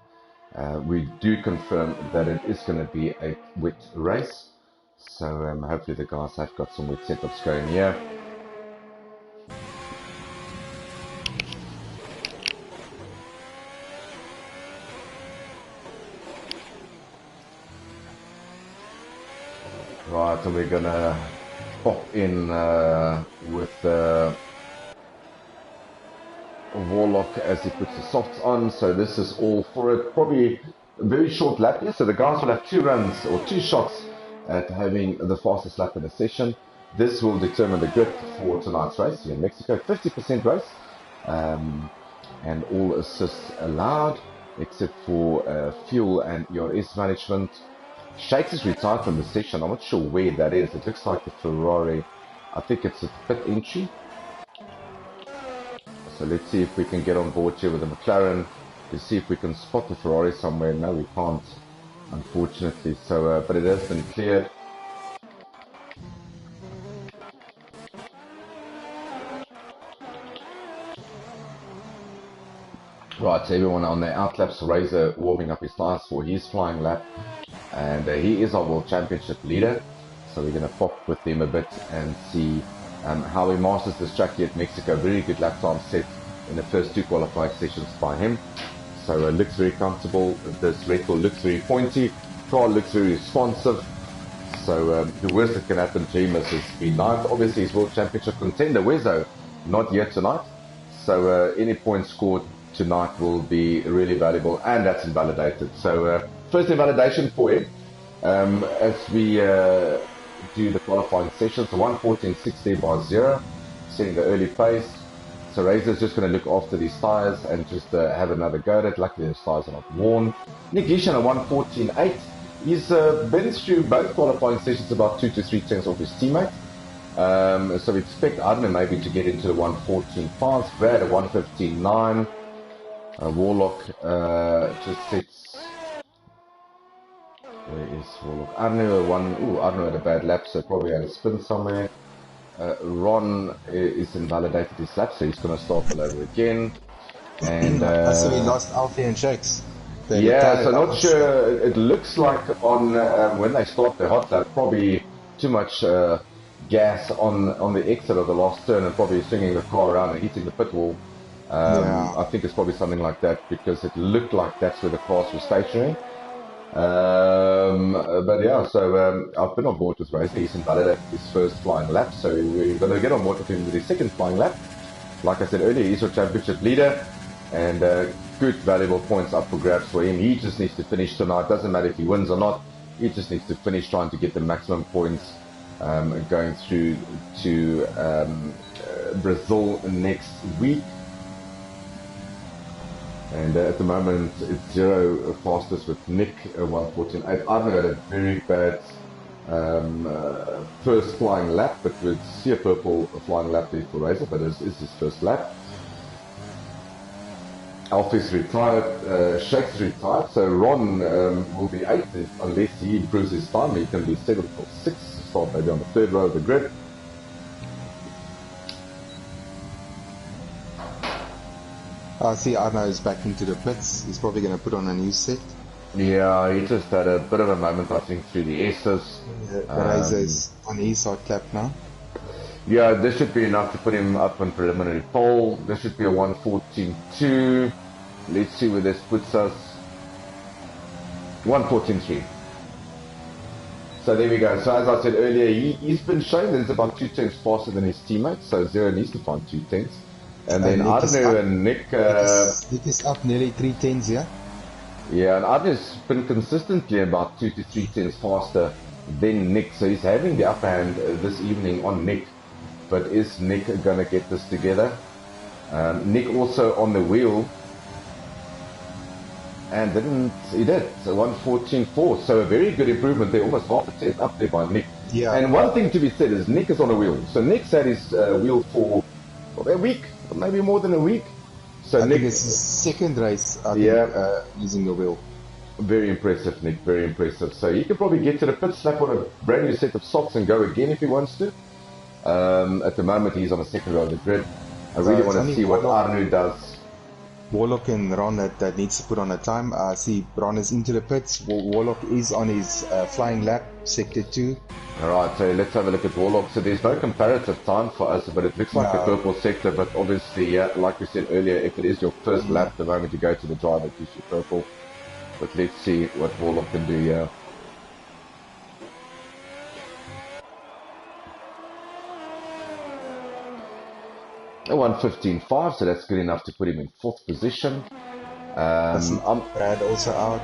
We do confirm that it is going to be a wet race. So hopefully the guys have got some wet setups going here. Right, and we're gonna pop in with Warlock as he puts the softs on. So this is all for it. Probably a very short lap here. So the guys will have 2 runs or 2 shots at having the fastest lap in the session. This will determine the grid for tonight's race here in Mexico. 50% race, and all assists allowed except for fuel and ERS management. Shakes is retired from the session. I'm not sure where that is. It looks like the Ferrari. I think it's a pit entry. So let's see if we can get on board here with the McLaren to see if we can spot the Ferrari somewhere. No, we can't, unfortunately. So, but it has been cleared. Right, so everyone on the outlaps, Razor warming up his tires for his flying lap. And he is our World Championship leader. So we're going to pop with him a bit and see how he masters this track here at Mexico. Very good lap time set in the first 2 qualifying sessions by him. So looks very comfortable. This Red Bull looks very pointy. Car looks very responsive. So the worst that can happen to him is be ninth. Obviously he's World Championship contender. Wezo, not yet tonight. So any points scored tonight will be really valuable, and that's invalidated. So first invalidation for him as we do the qualifying session. So 1:14.60 by 0, setting the early pace. So Razor's just going to look after these tyres and just have another go at it. Luckily his tyres are not worn. Nick Gishan at 1:14.8. He's been through both qualifying sessions about 2 to 3 tenths off his teammate. So we expect Adnan maybe to get into the 1:14.5. Brad at 1:15.9. Warlock just sits. Where is Warlock? Arno had a bad lap, so probably had a spin somewhere. Ron is invalidated his lap, so he's going to start all over again. And so we lost Alfie and Shakes. Yeah, so not sure. It looks like on when they start the hot lap, probably too much gas on the exit of the last turn, and probably swinging the car around and hitting the pit wall. I think it's probably something like that, because it looked like that's where the cars were stationary. But yeah, so I've been on board with Razor. He's invalidated his first flying lap, so we're going to get on board with him with his second flying lap. Like I said earlier, he's our championship leader, and good valuable points up for grabs for him. He just needs to finish tonight. Doesn't matter if he wins or not, he just needs to finish trying to get the maximum points going through to Brazil next week. And at the moment, it's 0 fastest with Nick, 1:14.8. I've had a very bad first flying lap, but with Sea Purple flying lap there for Razor, but it's his first lap. Alfie's retired, Shake's retired, so Ron will be 8th unless he improves his time. He can be 7th or 6th, start maybe on the 3rd row of the grid. I see Arno is back into the pits. He's probably going to put on a new set. Yeah, he just had a bit of a moment, I think, through the S's. Razor is on his hot lap now. Yeah, this should be enough to put him up on preliminary pole. This should be a 1:14.2. Let's see where this puts us. 1:14.3. So there we go. So as I said earlier, he's been shown that he's about 2 tenths faster than his teammates. So Zero needs to find 2 tenths. And then Arno and Nick... Nick is up nearly 3 tenths, yeah? Yeah, and Arno's been consistently about 2 to 3 tenths faster than Nick. So he's having the upper hand this evening on Nick. But is Nick going to get this together? Nick also on the wheel. And he did. So 1:14.4. So a very good improvement there. Almost half a tenth up there by Nick. Yeah. And one thing to be said is Nick is on a wheel. So Nick's had his wheel for a week, maybe more than a week. So I Nick, think it's his second race, using the wheel. Very impressive, Nick, very impressive. So he can probably get to the pit, slap on a brand new set of socks and go again if he wants to. At the moment he's on the second row of the grid. I really want to see what Arno does. Warlock and Ron that needs to put on a time. I see Ron is into the pits. Warlock is on his flying lap, sector 2. Alright, so let's have a look at Warlock. So there's no comparative time for us, but it looks like a purple sector. But obviously, yeah, like we said earlier, if it is your first lap, the moment you go to the driver, it gives you purple. But let's see what Warlock can do here. A 1:15.5, so that's good enough to put him in 4th position. Brad also out.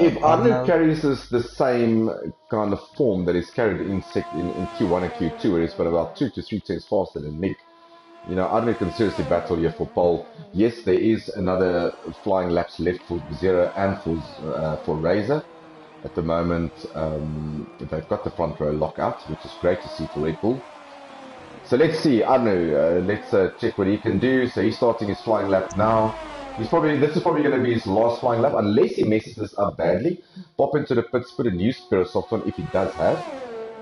If Arno carries the same kind of form that he's carried in Q1 and Q2, where he's been about 2 to 3 tenths faster than Nick, you know, Arno can seriously battle here for pole. Yes, there is another flying laps left for Zero and for Razor. At the moment, they've got the front row lockout, which is great to see for Red Bull. So let's see, Arno, let's check what he can do. So he's starting his flying lap now. This is probably going to be his last flying lap, unless he messes this up badly. Pop into the pits, put a new spare soft on if he does have.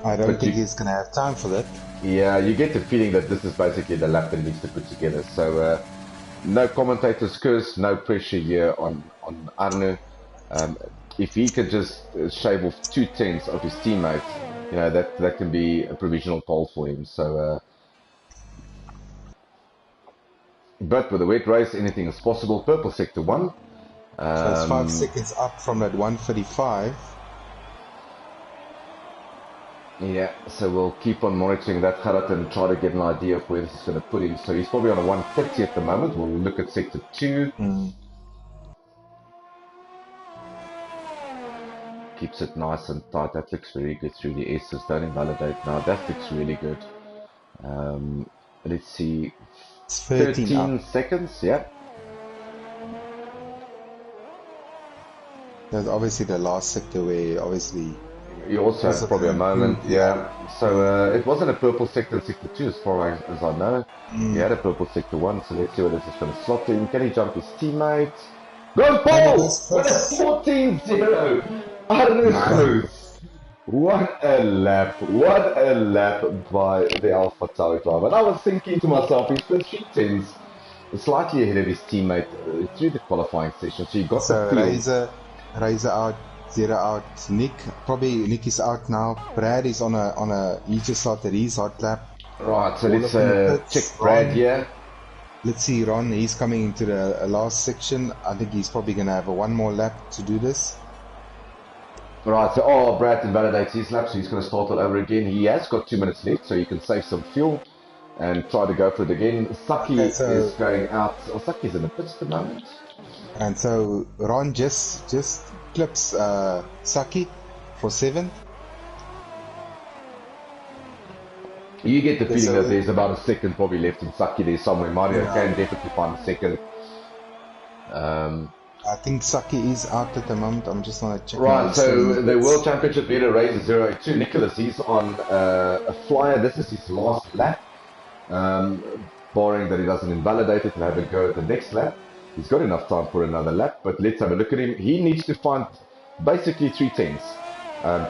I don't think he's going to have time for that. Yeah, you get the feeling that this is basically the lap that he needs to put together. So no commentator's curse, no pressure here on Arno. If he could just shave off 2/10 of his teammates, you know, that can be a provisional pole for him. So, but with a wet race, anything is possible. Purple sector 1. So it's 5 seconds up from that 135. Yeah, so we'll keep on monitoring that, Gerard, and try to get an idea of where this is going to put him. So he's probably on a 130 at the moment. We'll look at sector 2. Keeps it nice and tight. That looks very good through the S's. Don't invalidate now. That looks really good. Let's see. It's 13 seconds, yeah. There's obviously the last sector where obviously you also have probably a moment, yeah. So it wasn't a purple sector in sector 2 as far as I know. He had a purple sector 1, so let's see what this is going to slot in. Can he jump his teammate? Go Paul! With a 14-0! Nice. What a lap by the Alpha Tauri driver. And I was thinking to myself, he's been 3/10, slightly ahead of his teammate through the qualifying session. So you got the feel. Razor out, Zero out, Nick is out now. Brad is on a he just started his hot lap. Right, so let's check Brad here. Let's see Ron, he's coming into the last section. I think he's probably going to have one more lap to do this. Right, so Brad invalidates his lap, so he's going to start it over again. He has got 2 minutes left, so you can save some fuel and try to go for it again. Saki is going out. Saki's in the pits at the moment. And so Ron just clips Saki for 7th. You get the feeling that there's about a second probably left in Saki there somewhere. Mario can definitely find a second. I think Saki is out at the moment. I'm just going to check. Right, so the World Championship leader races 082. Nicholas, he's on a flyer. This is his last lap. Barring that he doesn't invalidate it and have a go at the next lap. He's got enough time for another lap, but let's have a look at him. He needs to find basically 3/10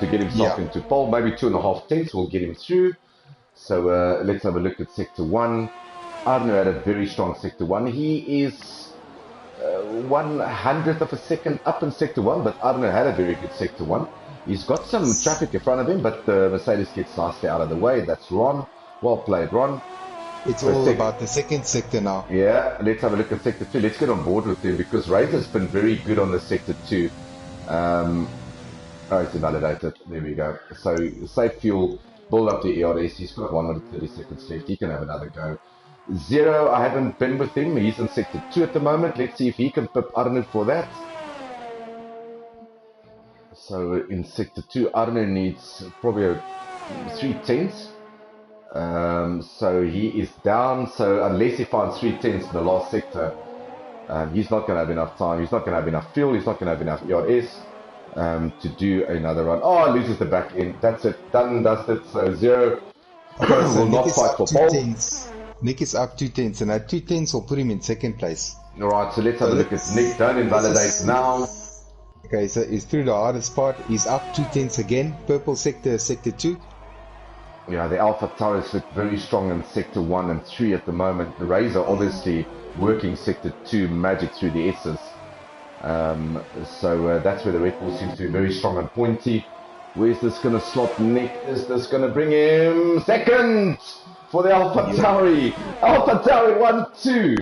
to get himself into pole. Maybe 2.5 will get him through. So let's have a look at Sector 1. Arno had a very strong Sector 1. He is 1/100th of a second up in Sector 1, but Arno had a very good Sector 1. He's got some traffic in front of him, but Mercedes gets nicely out of the way. That's Ron. Well played, Ron. It's all about the second sector now. Yeah, let's have a look at Sector 2. Let's get on board with him because Razor's been very good on the Sector 2. It's invalidated. There we go. So save fuel, build up the ERS. He's got 130 seconds left. He can have another go. Zero, I haven't been with him. He's in Sector 2 at the moment. Let's see if he can pip Arno for that. So in Sector 2, Arno needs probably a 3/10. So he is down. So unless he finds 3/10 in the last sector, he's not going to have enough time. He's not going to have enough fuel. He's not going to have enough ERS to do another run. Oh, loses the back end. That's it. Done and dusted. So Zero will not fight for pole. Nick is up 2/10, and that 2/10 will put him in second place. Alright, so let's have a look at Nick. Don't invalidate now. Okay, so he's through the hardest part. He's up 2/10 again. Purple sector, Sector 2. Yeah, the Alpha Taurus look very strong in Sector 1 and 3 at the moment. The Razor obviously working Sector 2 magic through the S's. So that's where the Red Bull seems to be very strong and pointy. Where's this going to slot Nick? Is this going to bring him second for the Alpha Tauri? Alpha Tauri 1-2.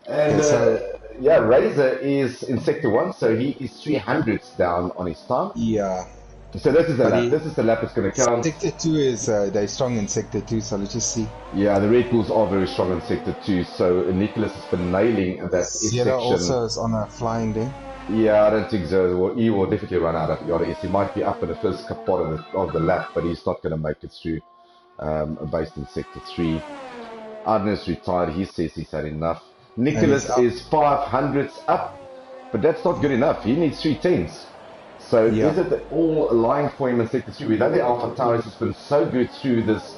And Razor is in Sector 1, so he is 300ths down on his time. Yeah. So this is the lap. This is the lap that's going to count. Sector 2 is they're strong in Sector 2, so let's just see. Yeah, the Red Bulls are very strong in Sector 2. So Nicholas has been nailing that Sierra section. also is on a flying day. Yeah, I don't think so. He will definitely run out of ERS. He might be up in the first part of the lap, but he's not going to make it through. Based in Sector 3, Arno's retired. He says he's had enough. Nicholas is 500ths up, but that's not good enough. He needs 3/10. So is it all aligned for him in Sector 3? We know the Alpha Taurus has been so good through this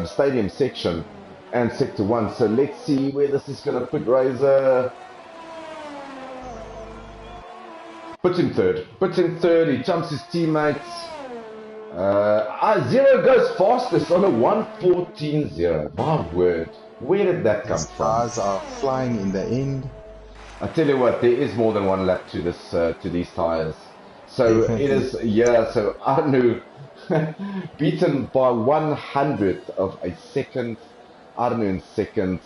stadium section and sector 1. So let's see where this is going to put Razor. Puts him third. He jumps his teammates. Zero goes fastest on a 1:14.0. My word. Where did that come from? Stars are flying in the end. I tell you what, there is more than one lap to this to these tires. So Definitely. it is, yeah. So Arnu beaten by 100th of a second. Arnu in second.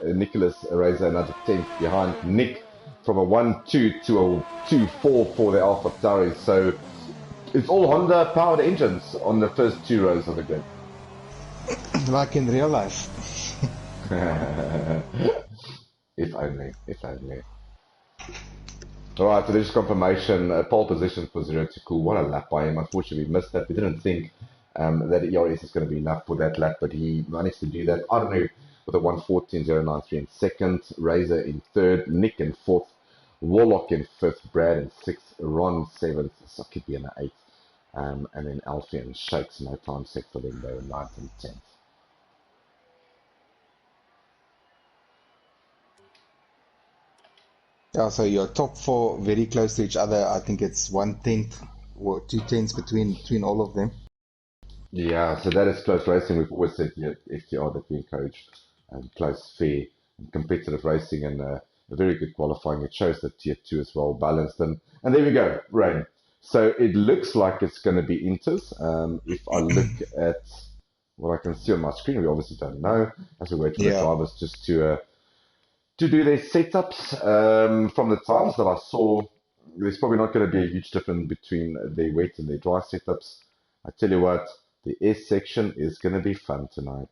Nicholas Razor another 10th behind Nick from a 1.2 to a 2.4 for the Alpha Tauri. So it's all Honda powered engines on the first 2 rows of the grid. Like in real life. If only. Alright, so there's confirmation. Pole position for Zero to Cool. What a lap by him. Unfortunately, we missed that. We didn't think that ERS is going to be enough for that lap, but he managed to do that. Arnu with a 1:14.093 in second. Razor in third. Nick in fourth. Warlock in fifth. Brad in sixth. Ron seventh. Sakipi in eighth. And then Alfie and Shakes, no time set for them. They were ninth and 10th. Yeah, so your top 4 very close to each other. I think it's 1/10 or 2/10 between all of them. Yeah, so that is close racing. We've always said here at FTR that we encourage close, fair, and competitive racing and a very good qualifying. It shows that Tier 2 is well balanced. And there we go, rain. So it looks like it's going to be Inters. If I look at what I can see on my screen, we obviously don't know as we wait for the drivers just to do their setups. From the times that I saw, there's probably not going to be a huge difference between their wet and their dry setups. I tell you what, the S section is going to be fun tonight.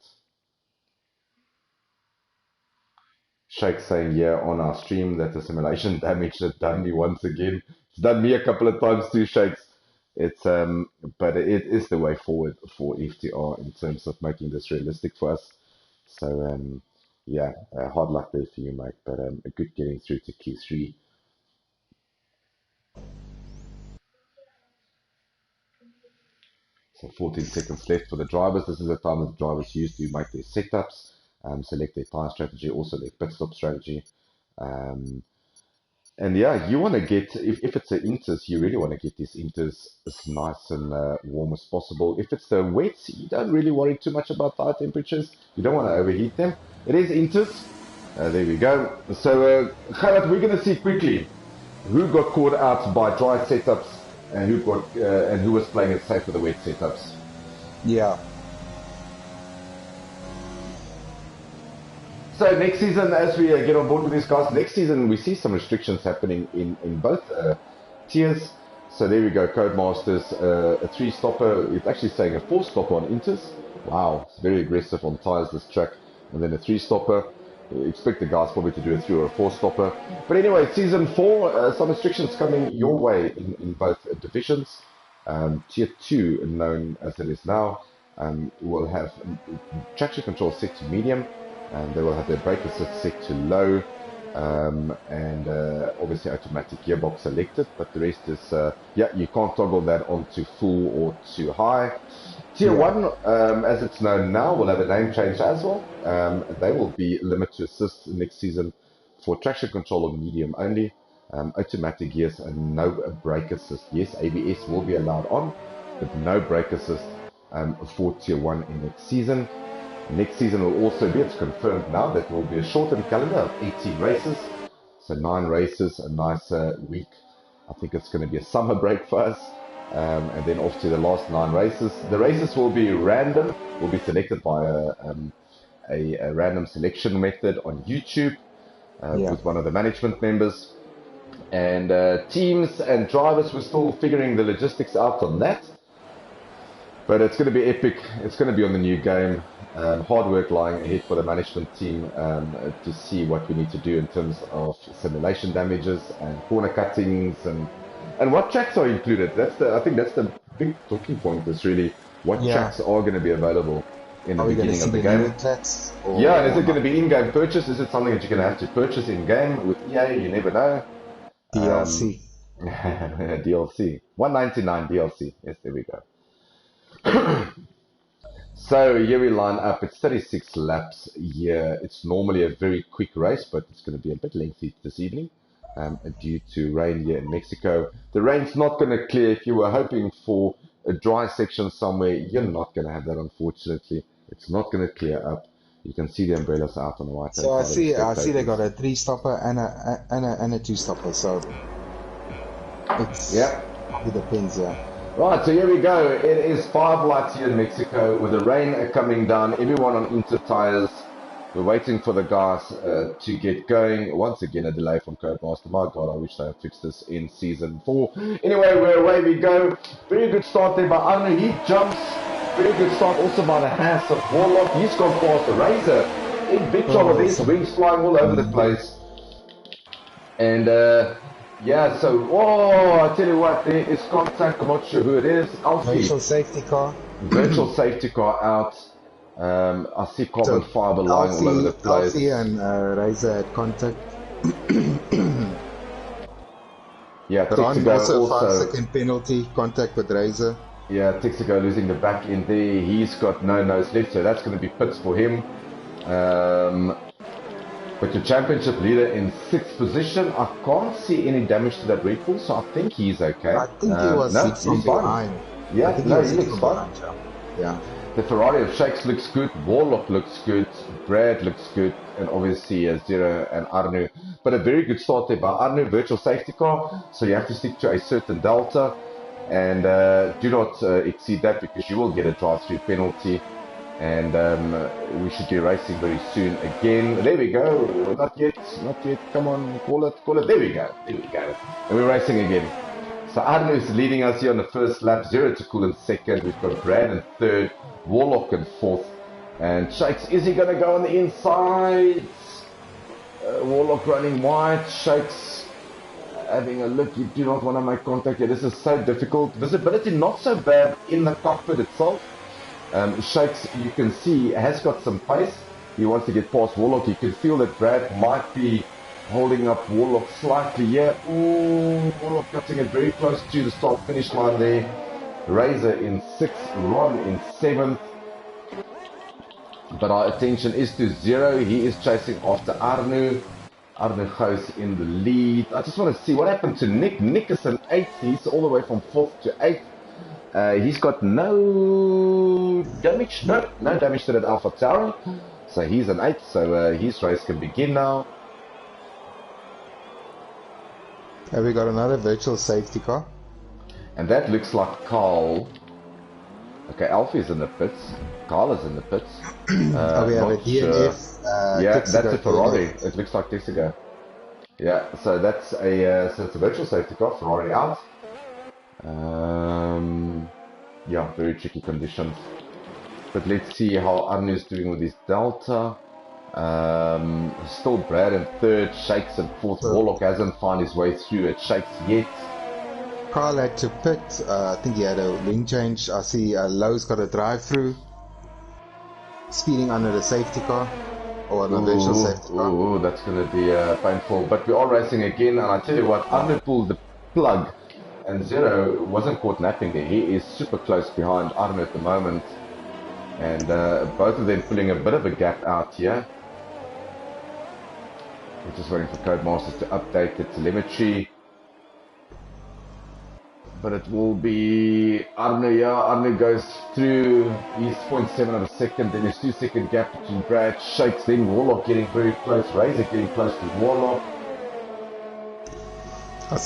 Shake saying, yeah, on our stream that the simulation damage has done me once again. It's done me a couple of times too, Shakes. It's but it is the way forward for FTR in terms of making this realistic for us. So yeah, hard luck there for you, mate. But a good getting through to Q3. So 14 seconds left for the drivers. This is the time that the drivers use to make their setups, select their tire strategy, also their pit stop strategy. And yeah, you want to get, if it's an inters, you really want to get these inters as nice and warm as possible. If it's the wets, you don't really worry too much about tire temperatures. You don't want to overheat them. It is inters. There we go. So, Gerard, we're going to see quickly who got caught out by dry setups and who was playing it safe with the wet setups. Yeah. So next season, as we get on board with these guys, next season we see some restrictions happening in both tiers. So there we go, Codemasters, a 3-stopper. It's actually saying a 4-stopper on Inters. Wow, it's very aggressive on tires this track. And then a 3-stopper. Expect the guys probably to do a 3 or a 4-stopper. But anyway, season 4, some restrictions coming your way in both divisions. Tier 2, known as it is now, will have traction control set to medium. And they will have their brake assist set to low, and obviously automatic gearbox selected, but the rest is, yeah, you can't toggle that onto full or to high. Tier 1, as it's known now, will have a name change as well. They will be limit to assist next season for traction control of medium only, automatic gears and no brake assist. Yes, ABS will be allowed on, but no brake assist for Tier 1 in next season. Next season will also be, it's confirmed now, that will be a shortened calendar of 18 races. So 9 races, a nice week. I think it's going to be a summer break for us. And then off to the last 9 races. The races will be random, will be selected by a random selection method on YouTube with one of the management members. And teams and drivers, we're still figuring the logistics out on that. But it's going to be epic. It's going to be on the new game. Hard work lying ahead for the management team to see what we need to do in terms of simulation damages and corner cuttings and what tracks are included. I think that's the big talking point. Is really what tracks are going to be available in the beginning of the game. Yeah, and is it going to be in-game purchase? Is it something that you're going to have to purchase in-game with EA? You never know. DLC. DLC. $199 DLC. Yes, there we go. So here we line up. It's 36 laps here. It's normally a very quick race, but it's going to be a bit lengthy this evening due to rain here in Mexico. The rain's not going to clear. If you were hoping for a dry section somewhere, you're not going to have that, unfortunately. It's not going to clear up. You can see the umbrellas out on the right hand So I side. see they got a 3-stopper and a 2-stopper. So Yeah. it depends. Yeah. Right, so here we go. It is 5 lights here in Mexico with the rain coming down. Everyone on inter tires. We're waiting for the guys to get going. Once again, a delay from Codemaster. My God, I wish they had fixed this in Season 4. Anyway, away we go. Very good start there by Arno. He jumps. Very good start also by the Haas of Warlock. He's gone past the Razor. In big trouble. There's wings flying all over the place. And yeah, so, I tell you what, there is contact. I'm not sure who it is. Virtual safety car. Virtual safety car out. I see carbon fiber lying all over the place. Alfie and Razor had contact. Yeah, Ron Texaco also 5-second penalty, contact with Razor. Yeah, Texaco losing the back end there. He's got no nose left, so that's going to be pits for him. But your championship leader in 6th position, I can't see any damage to that Red Bull, so I think he's okay. I think he was 6 from behind. Yeah, he looks fine. Yeah. The Ferrari of Shakes looks good, Warlock looks good, Brad looks good, and obviously Zero and Arnu. But a very good start there by Arnu, virtual safety car, so you have to stick to a certain delta, and do not exceed that because you will get a drive-through penalty. And we should be racing very soon again. There we go. Not yet. Come on, call it. There we go. And we're racing again. So Arno is leading us here on the first lap. Zero to cool in second. We've got Brad in third. Warlock in fourth. And Shakes, is he going to go on the inside? Warlock running wide. Shakes having a look. You do not want to make contact here. This is so difficult. Visibility not so bad in the cockpit itself. Shakes, you can see, has got some pace. He wants to get past Warlock. You can feel that Brad might be holding up Warlock slightly here. Ooh, Warlock cutting it very close to the start-finish line there. Razor in 6th, Ron in 7th. But our attention is to Zero. He is chasing after Arnu. Arnu Gous in the lead. I just want to see what happened to Nick. Nick is in 8th. He's all the way from 4th to 8th. He's got no damage, no damage to that Alpha Tower, so he's an 8th, so his race can begin now. Have we got another virtual safety car? And that looks like Carl. Okay, Alfie's in the pits, Carl is in the pits. We have a DNF. Yeah, that's a Ferrari, it looks like Texaco. Yeah, so that's it's a virtual safety car, Ferrari out. Yeah, very tricky conditions. But let's see how Arnu is doing with his delta. Still Brad in 3rd, Shakes in 4th. Warlock hasn't found his way through at Shakes yet. Carl had to pit. I think he had a wing change. I see Lowe's got a drive-through. Speeding under the safety car. Or the virtual safety car. Ooh, that's going to be painful. But we are racing again, and I tell you what, Arnu pulled the plug. And Zero wasn't caught napping there. He is super close behind Arno at the moment. And both of them pulling a bit of a gap out here. We're just waiting for Codemasters to update the telemetry. But it will be Arno, yeah. Arno goes through. He's 0.7 of a second. Then there's 2-second gap between Brad, Shakes, then Warlock getting very close. Razor getting close to Warlock.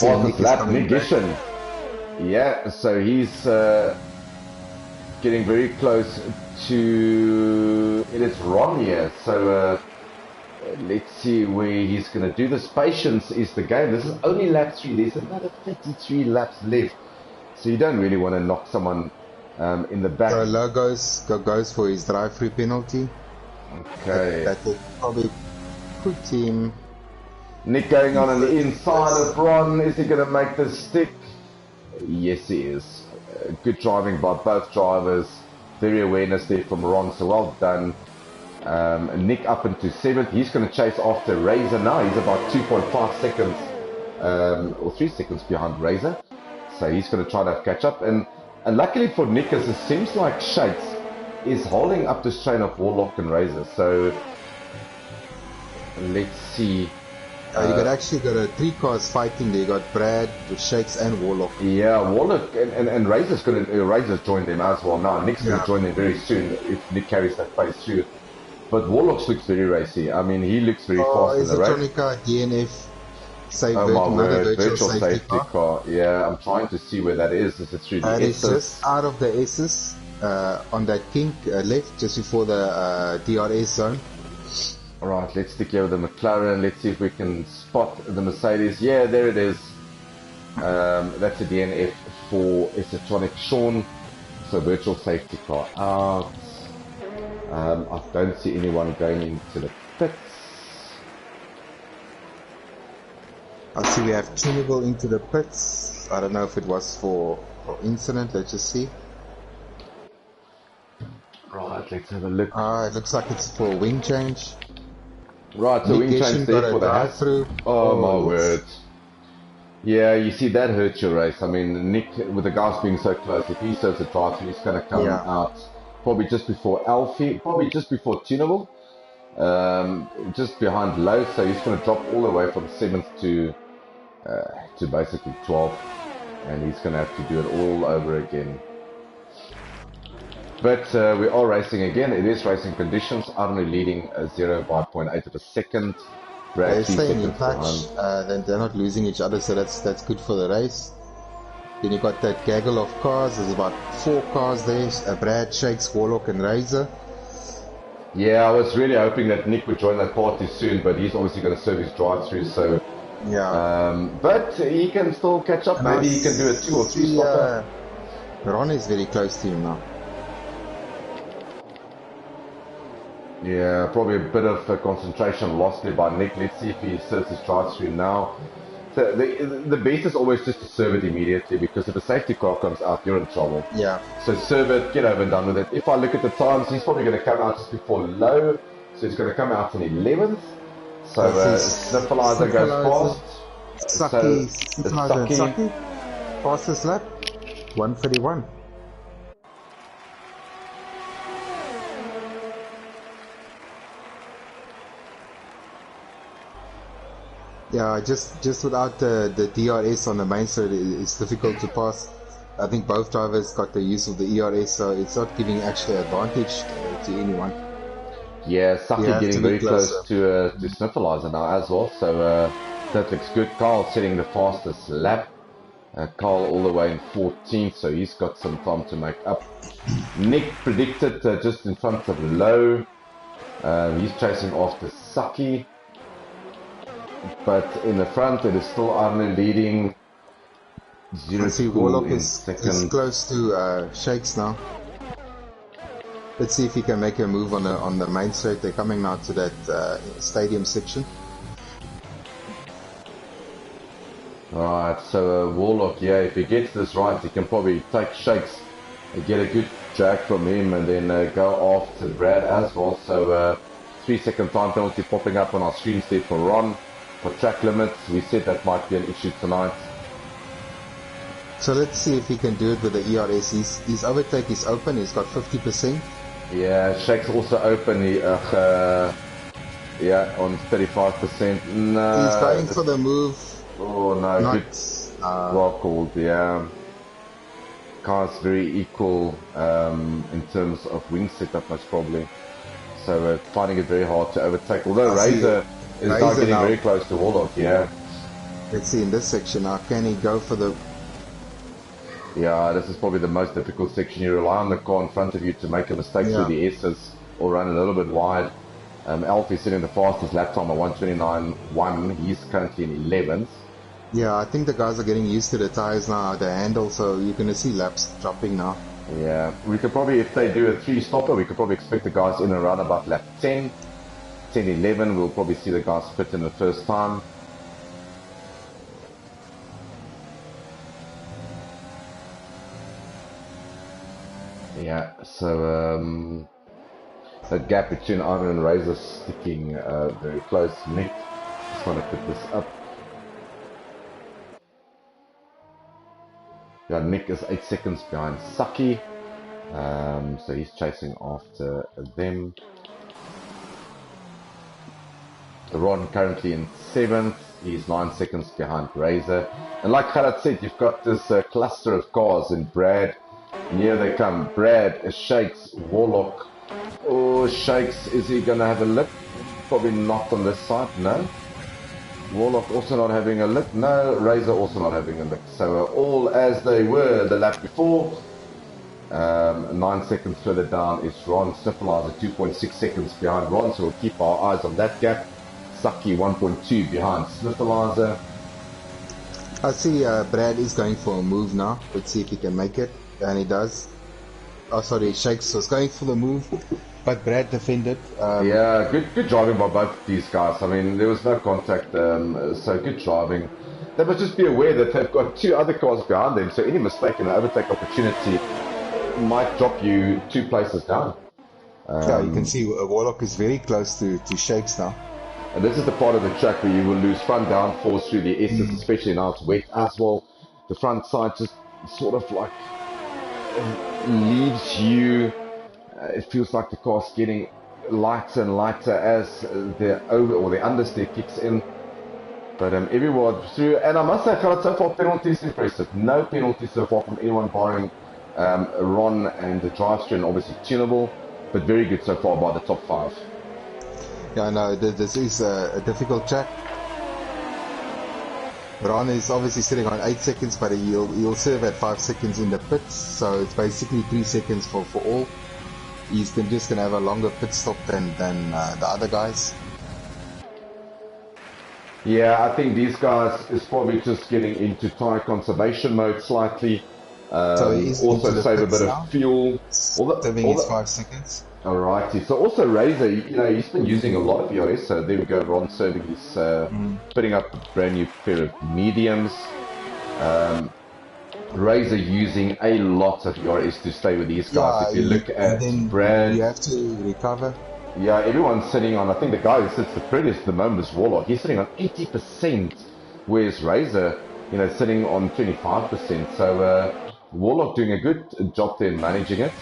Fourth lap, Nick Gishon. Yeah, so he's getting very close to. It is Ron here. So let's see where he's going to do this. Patience is the game. This is only lap 3. There's another 33 laps left. So you don't really want to knock someone in the back. So Low goes for his drive-through penalty. Okay. That will probably put him. Nick going on the inside of Ron. Is he going to make this stick? Yes, he is. Good driving by both drivers. Very awareness there from Ron, so well done. Nick up into 7th. He's going to chase after Razor now. He's about 2.5 seconds or 3 seconds behind Razor. So he's going to try to catch up. And luckily for Nick, as it seems like Shakes is holding up this train of Warlock and Razor. So let's see. You actually got 3 cars fighting there. You got Brad with Shakes and Warlock. Yeah, Warlock and Razor's joined them as well now. Nick's gonna join them very soon if Nick carries that pace through. But Warlock looks very racy. I mean, he looks very fast in the race. Electronica, DNF, virtual safety car. Yeah, I'm trying to see where that is. Is it through the S's? It's just out of the S's on that kink left, just before the DRS zone. Alright, let's stick here with the McLaren. Let's see if we can spot the Mercedes. Yeah, there it is. That's a DNF for Esotronic Sean. So virtual safety car out. I don't see anyone going into the pits. I see we have tunable into the pits. I don't know if it was for incident. Let's just see. Right, let's have a look. It looks like it's for a wing change. Right, so wing change there for the house. Oh my word. Yeah, you see that hurts your race. I mean, Nick, with the guys being so close, if he serves a drive, he's going to come out probably just before Alfie, probably just before tunable, just behind low. So he's going to drop all the way from 7th to basically 12th, and he's going to have to do it all over again. But we are racing again. It is racing conditions. Arno leading 0 by 0.8 of a second. They're staying in touch. Then they're not losing each other, so that's good for the race. Then you got that gaggle of cars. There's about 4 cars there. Brad, Shakes, Warlock, and Razor. Yeah, I was really hoping that Nick would join that party soon, but he's obviously going to serve his drive-through. So yeah. But he can still catch up. Maybe he can do a 2 or 3 stopper. Ron is very close to him now. Yeah, probably a bit of concentration lost there by Nick. Let's see if he serves his drive through now. So the best is always just to serve it immediately, because if a safety car comes out, you're in trouble. Yeah. So serve it, get over and done with it. If I look at the times, he's probably going to come out just before low, so he's going to come out in 11th. So Sniffleizer goes fast. Sucky. Fastest lap, 1:31. Yeah, just without the DRS on the main side, it's difficult to pass. I think both drivers got the use of the ERS, so it's not giving actually advantage to anyone. Yeah, Saki getting very close to Sniffleizer now as well, so that looks good. Carl setting the fastest lap. Carl all the way in 14th, so he's got some time to make up. Nick predicted just in front of Low. He's chasing after Saki. But in the front, it is still Arne leading. Warlock is close to Shakes now. Let's see if he can make a move on the main straight. They're coming now to that stadium section. Right, so Warlock, yeah, if he gets this right, he can probably take Shakes and get a good drag from him, and then go after Brad as well. So 3-second time penalty popping up on our screens there for Ron. For track limits, we said that might be an issue tonight. So let's see if he can do it with the ERS. His overtake is open, he's got 50%. Yeah, Shakes also open, yeah, on 35%. No, he's going for the move. Oh no, good well called, yeah. Cars very equal in terms of wing setup most probably. So finding it very hard to overtake, although Razor is now getting very close to Warlock, yeah. Let's see in this section now, can he go for the... Yeah, this is probably the most difficult section. You rely on the car in front of you to make a mistake through the S's or run a little bit wide. Alfie's sitting the fastest lap time at 1:29.1. He's currently in 11th. Yeah, I think the guys are getting used to the tires now, the handle, so you're going to see laps dropping now. Yeah, we could probably, if they do a 3-stopper, we could probably expect the guys in and around about lap 10. 10-11, we'll probably see the guys fit in the first time. Yeah, so that gap between Iron and Razor sticking very close. Nick, just want to put this up. Yeah, Nick is 8 seconds behind Saki. So he's chasing after them. Ron currently in 7th. He's 9 seconds behind Razor. And like Khaled said, you've got this cluster of cars in Brad. And here they come. Brad, Shakes, Warlock. Oh, Shakes, is he going to have a lip? Probably not on this side, no. Warlock also not having a lick. No, Razor also not having a lick. So all as they were the lap before. 9 seconds further down is Ron. Sniffleizer 2.6 seconds behind Ron, so we'll keep our eyes on that gap. Saki 1.2 behind Sniffleizer. I see Brad is going for a move now. Let's see if he can make it. And he does. Oh, sorry, Shakes was going for the move, but Brad defended. Yeah, good driving by both these guys. I mean, there was no contact, so good driving. They must just be aware that they've got 2 other cars behind them, so any mistake in an overtake opportunity might drop you 2 places down. Yeah, you can see Warlock is very close to Shakes now. And this is the part of the track where you will lose front downforce through the S's, especially now it's wet as well. The front side just sort of like leaves you. It feels like the car's getting lighter and lighter as the over or the understeer kicks in. But everyone through, and I must say, so far penalties impressive. No penalties so far from anyone barring Ron and the drive-thru, and obviously tunable, but very good so far by the top 5. Yeah, no, this is a difficult track. Ron is obviously sitting on 8 seconds, but he'll serve at 5 seconds in the pits, so it's basically 3 seconds for all. He's just going to have a longer pit stop than the other guys. Yeah, I think these guys is probably just getting into tyre conservation mode slightly. So he's also save a bit now. of fuel. Saving his 5 seconds. Alrighty, so also Razor, he's been using a lot of ERS, so there we go, Ron serving his, putting up a brand new pair of mediums. Razor using a lot of ERS to stay with these guys. Yeah, if you look at Brad, you have to recover. Yeah, everyone's sitting on, I think the guy who sits the prettiest at the moment is Warlock. He's sitting on 80%, whereas Razor, sitting on 25%. So Warlock doing a good job there in managing it.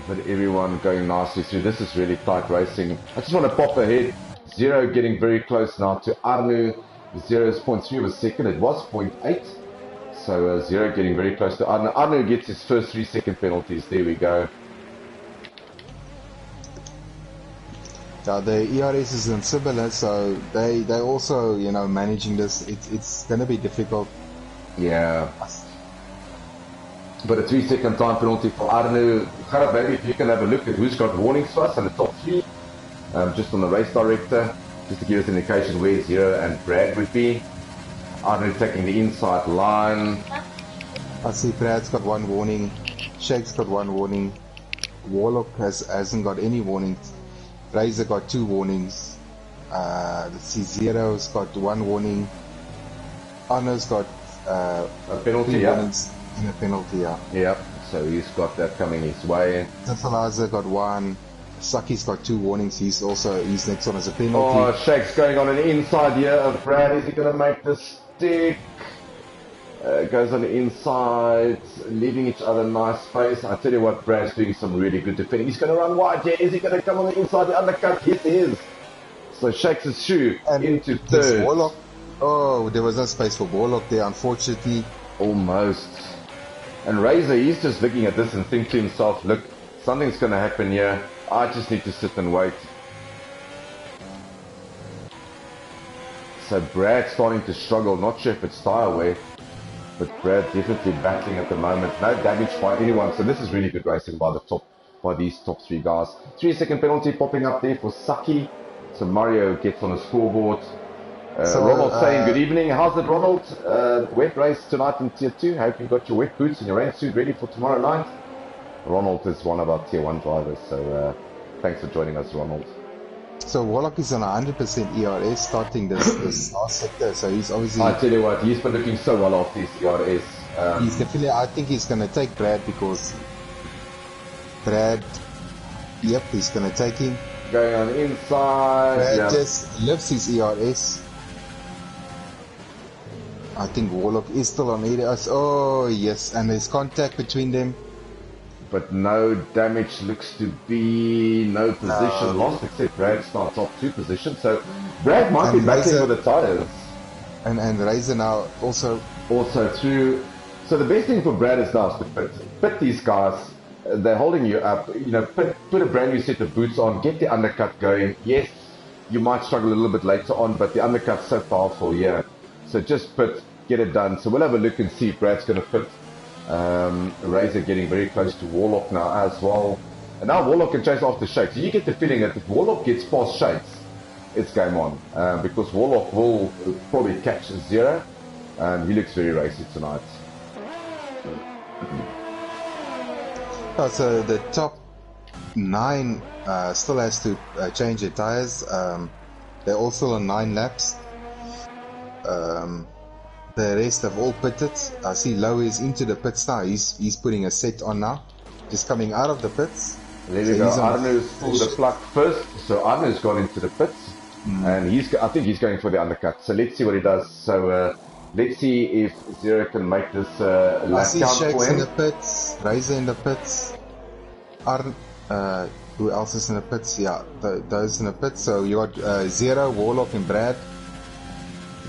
But everyone going nicely through. This is really tight racing. I just want to pop ahead. Zero getting very close now to Arnu. 0.3 of a second. It was 0.8. So Zero getting very close to Arnu. Arnu gets his first 3-second penalties. There we go. Yeah, the ERS is in similar, so they also managing this. It's gonna be difficult. Yeah. But a 3-second time penalty for Arnu. Gerard, maybe if you can have a look at who's got warnings for us in the top 3, just on the race director, just to give us an indication where Zero and Brad would be. Arnu taking the inside line. I see Brad's got 1 warning, Shake's got 1 warning, Warlock hasn't got any warnings, Razor got 2 warnings, let's see, Zero's got 1 warning, Arnu's got a penalty, 3 warnings and a penalty, yeah. Yep, so he's got that coming his way. Sniffleizer got 1, Saki's got 2 warnings, he's next one as a penalty. Oh, Shake's going on an inside here of Brad, is he going to make the stick? Goes on the inside, leaving each other nice space. I tell you what, Brad's doing some really good defending. He's going to run wide here. Is he going to come on the inside, the undercut? Yes, he is. So Shakes his shoe and into third. Warlock. Oh, there was no space for Warlock there, unfortunately. Almost. And Razor, he's just looking at this and thinking to himself, look, something's going to happen here. I just need to sit and wait. So Brad's starting to struggle. Not sure if it's tire wear, but Brad definitely battling at the moment. No damage by anyone. So this is really good racing by these top 3 guys. 3-second penalty popping up there for Saki. So Mario gets on the scoreboard. Ronald saying good evening. How's it, Ronald? Wet race tonight in Tier 2. Hope you got your wet boots and your rain suit ready for tomorrow night. Ronald is one of our Tier 1 drivers. So thanks for joining us, Ronald. So Warlock is on 100% ERS starting this last sector, so he's obviously... I tell you what, he's been looking so well off these ERS. He's definitely, I think he's going to take Brad because Brad, yep, he's going to take him. Going on inside. Brad just lifts his ERS. I think Warlock is still on ADS. Oh, yes, and there's contact between them. But no damage looks to be, no position lost, except Brad starts off 2 positions. So Brad might be battling with the tires. And Razor now also through. So the best thing for Brad is now to pit these guys. They're holding you up. You know, put a brand new set of boots on, get the undercut going. Yes, you might struggle a little bit later on, but the undercut's so powerful here. So just pit, get it done. So we'll have a look and see if Brad's going to pit. Razor getting very close to Warlock now as well. And now Warlock can chase after Shakes. So you get the feeling that if Warlock gets past Shakes, it's game on. Because Warlock will probably catch Zero. And he looks very racy tonight. So the top 9 still has to change their tires. They're also on 9 laps. The rest have all pitted. I see Lowe is into the pits now. He's putting a set on now. Just coming out of the pits. There we go. Arno's pulled the plug first. So Arno's gone into the pits. And I think he's going for the undercut. So let's see what he does. So let's see if Zero can make this lap count for him. I see Shakes in the pits. Razor in the pits. Who else is in the pits? Yeah, those in the pits. So you got Zero, Warlock and Brad.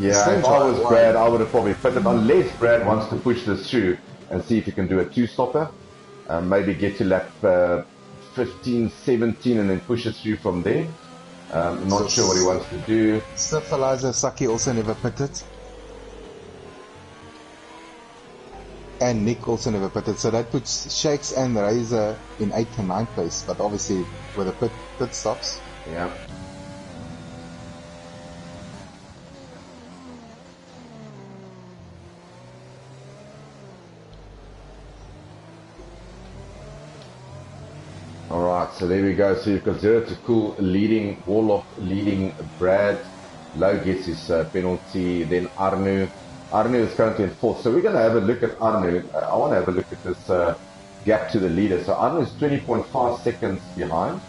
Yeah, if I was Brad, I would have probably pitted, unless Brad wants to push this through and see if he can do a 2-stopper. Maybe get to lap 15, 17 and then push it through from there. Not sure what he wants to do. Syphilizer Saki also never pitted. And Nick also never pitted. So that puts Shakes and Razor in 8th and 9th place. But obviously with the pit stops. Yeah. Alright, so there we go. So you've got Zero to Cool leading, Warlock leading Brad. Lowe gets his penalty, then Arnu. Arnu is currently in 4th. So we're going to have a look at Arnu. I want to have a look at this gap to the leader. So Arnu is 20.5 seconds behind.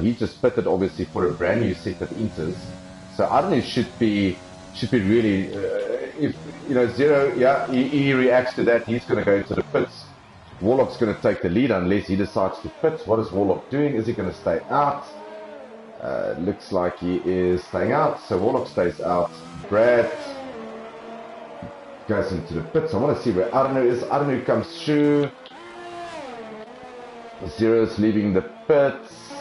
He just pitted obviously for a brand new set of inters. So Arnu should be really, if you know Zero, yeah, he reacts to that. He's going to go into the pits. Warlock's going to take the lead unless he decides to pit. What is Warlock doing? Is he going to stay out? Looks like he is staying out. So Warlock stays out. Brad goes into the pits. I want to see where Arnu is. Arnu comes through. Zero's leaving the pits.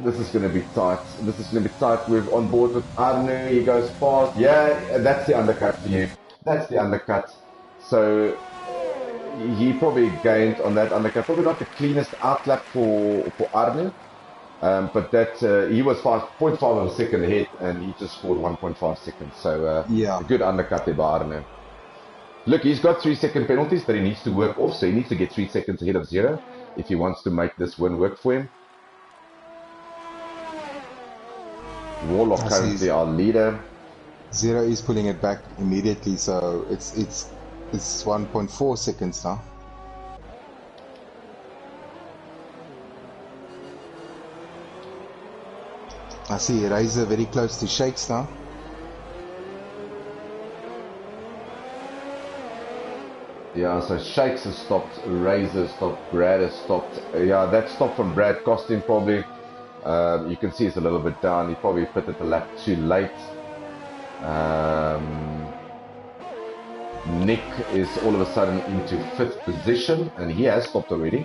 This is going to be tight. This is going to be tight. We're on board with Arnu. He goes fast. Yeah, that's the undercut for you. That's the undercut. So he probably gained on that undercut. Probably not the cleanest outlap for Arnu. But that he was 5.5 of a second ahead and he just scored 1.5 seconds. So yeah, a good undercut there by Arnu. Look, he's got 3-second penalties that he needs to work off. So he needs to get 3 seconds ahead of Zero if he wants to make this win work for him. Warlock currently our leader. Zero is pulling it back immediately, so it's 1.4 seconds now. I see Razor very close to Shakes now. Yeah, so Shakes has stopped, Razor stopped, Brad has stopped. Yeah, that stop from Brad cost him probably. You can see he's a little bit down. He probably pitted the lap too late. Nick is all of a sudden into 5th position, and he has stopped already.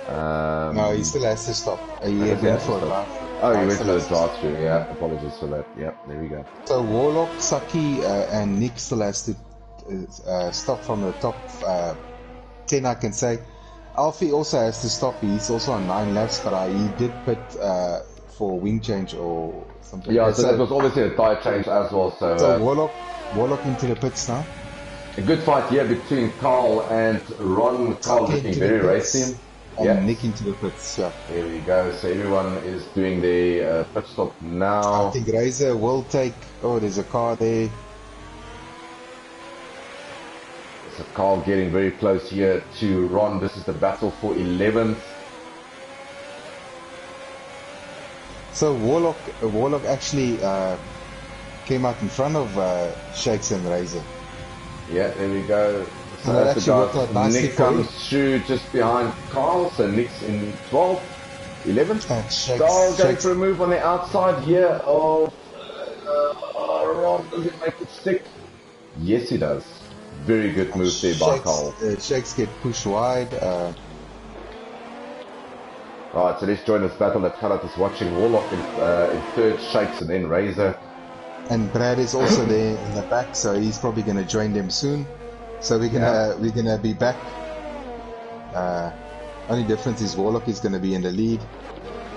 No, he still has to stop. He went for a drive. Oh, he went for the drive-through. Yeah, apologies for that. Yeah, there we go. So Warlock, Saki, and Nick still has to stop from the top 10, I can say. Alfie also has to stop. He's also on 9 laps, but he did pit for wing change or something. Yeah, so that was obviously a tyre change as well. So Warlock into the pits now. A good fight here between Carl and Ron. Carl looking very racy. And Nick into the pits, yeah. There we go. So everyone is doing their pit stop now. I think Razor will take... Oh, there's a car there. So Carl getting very close here to Ron. This is the battle for 11th. So Warlock actually came out in front of Shakes and Razor. Yeah, there we go. So And that as the actually worked out guys, nicely Nick for him. comes through just behind Carl, so Nick's in 12th, 11th. And Carl going Shakes, for a move on the outside here of Ron. Does he make it stick? Yes, he does. Very good move there by Carl. Shakes get pushed wide. Right, so let's join this battle that Khaled is watching. Warlock in third, Shakes, and then Razor. And Brad is also there in the back, so he's probably going to join them soon. So we're gonna be back. Only difference is Warlock is going to be in the lead.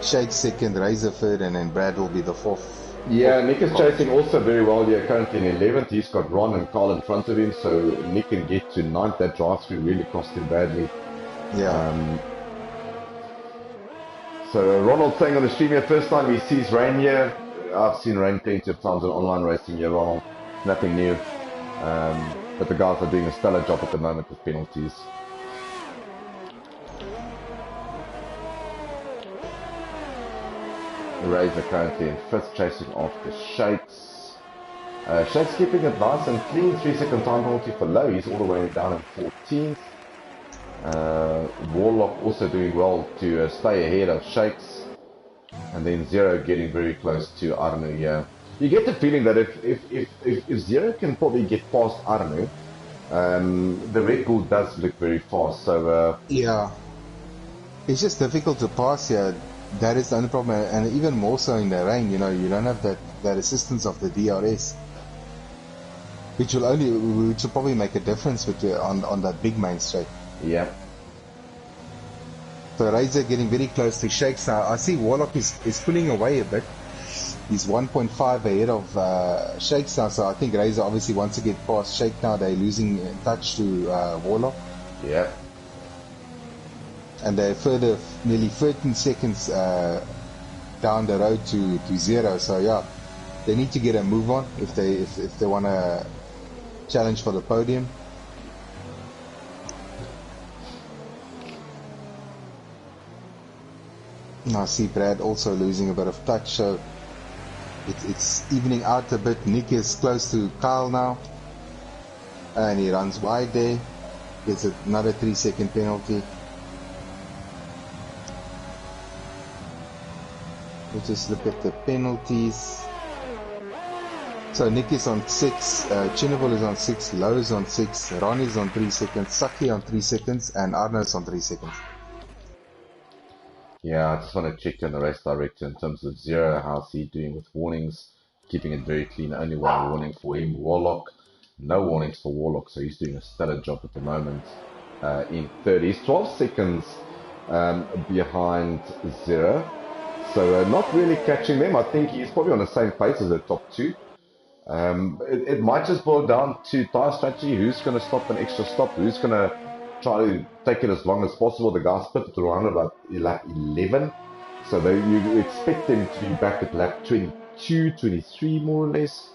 Shakes second, Razor third, and then Brad will be the fourth. Yeah, Nick is chasing also very well here, currently in 11th. He's got Ron and Carl in front of him, so Nick can get to 9th. That drive-through really cost him badly. Yeah. So Ronald saying on the stream here, first time he sees rain here. I've seen rain plenty of times in online racing here, Ronald. Nothing new. But the guys are doing a stellar job at the moment with penalties. Razor currently in 5th, chasing after Shakes. Shakes keeping it nice and clean. 3-second time penalty for low. He's all the way down in 14th. Warlock also doing well to stay ahead of Shakes. And then Zero getting very close to Arno here. You get the feeling that if Zero can probably get past Arno, the Red Bull does look very fast. So yeah, it's just difficult to pass here. That is the only problem, and even more so in the rain. You know, you don't have that assistance of the DRS, which will probably make a difference on that big main straight. Yeah. So Razor getting very close to Shakes now. I see Warlock is pulling away a bit. He's 1.5 ahead of Shakes now, so I think Razor obviously wants to get past Shake now. They're losing touch to Warlock. Yeah. And they're further nearly 13 seconds down the road to Zero. So yeah, they need to get a move on if they want to challenge for the podium. I see Brad also losing a bit of touch, so it's evening out a bit. Nick is close to Kyle now, and he runs wide there. Gets another 3-second penalty. Let's just look at the penalties. So Nick is on 6, Chinnabull is on 6, Lowe is on 6, Ron is on 3 seconds, Saki on 3 seconds, and Arno is on 3 seconds. Yeah, I just want to check on the race director in terms of Zero. How's he doing with warnings? Keeping it very clean. Only one warning for him. Warlock, no warnings for Warlock, so he's doing a stellar job at the moment. In 30s, he's 12 seconds behind Zero. So not really catching them. I think he's probably on the same pace as the top two. It might just boil down to tire strategy. Who's going to stop an extra stop? Who's going to try to take it as long as possible? The guys pitted around about lap 11. So you expect them to be back at lap 22, 23 more or less.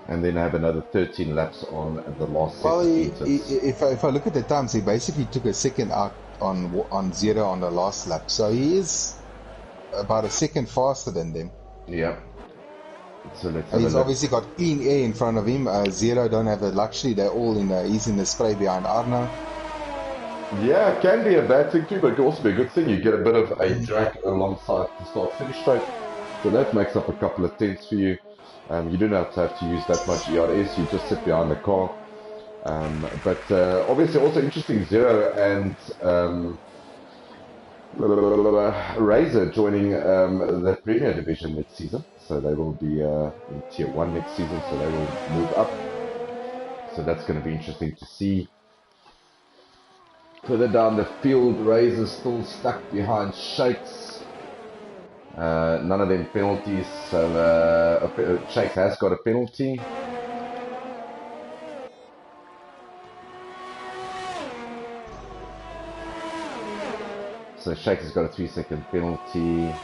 And then have another 13 laps on the last set. Well, if I look at the times, he basically took a second out on Zero on the last lap. So he is about a second faster than them. Yeah. So he's obviously got clean air in front of him. Zero don't have the luxury. They're all he's in the spray behind Arno. Yeah, it can be a bad thing too, but it can also be a good thing. You get a bit of a drag alongside the start-finish straight. So that makes up a couple of tenths for you. You don't have to use that much ERS. You just sit behind the car. But obviously also interesting, Zero and Razor joining the Premier Division next season, so they will be in Tier 1 next season, so they will move up. So that's going to be interesting to see. Further down the field, Razor still stuck behind Shakes. None of them penalties, so Shakes has got a penalty. So Shakes has got a 3-second penalty.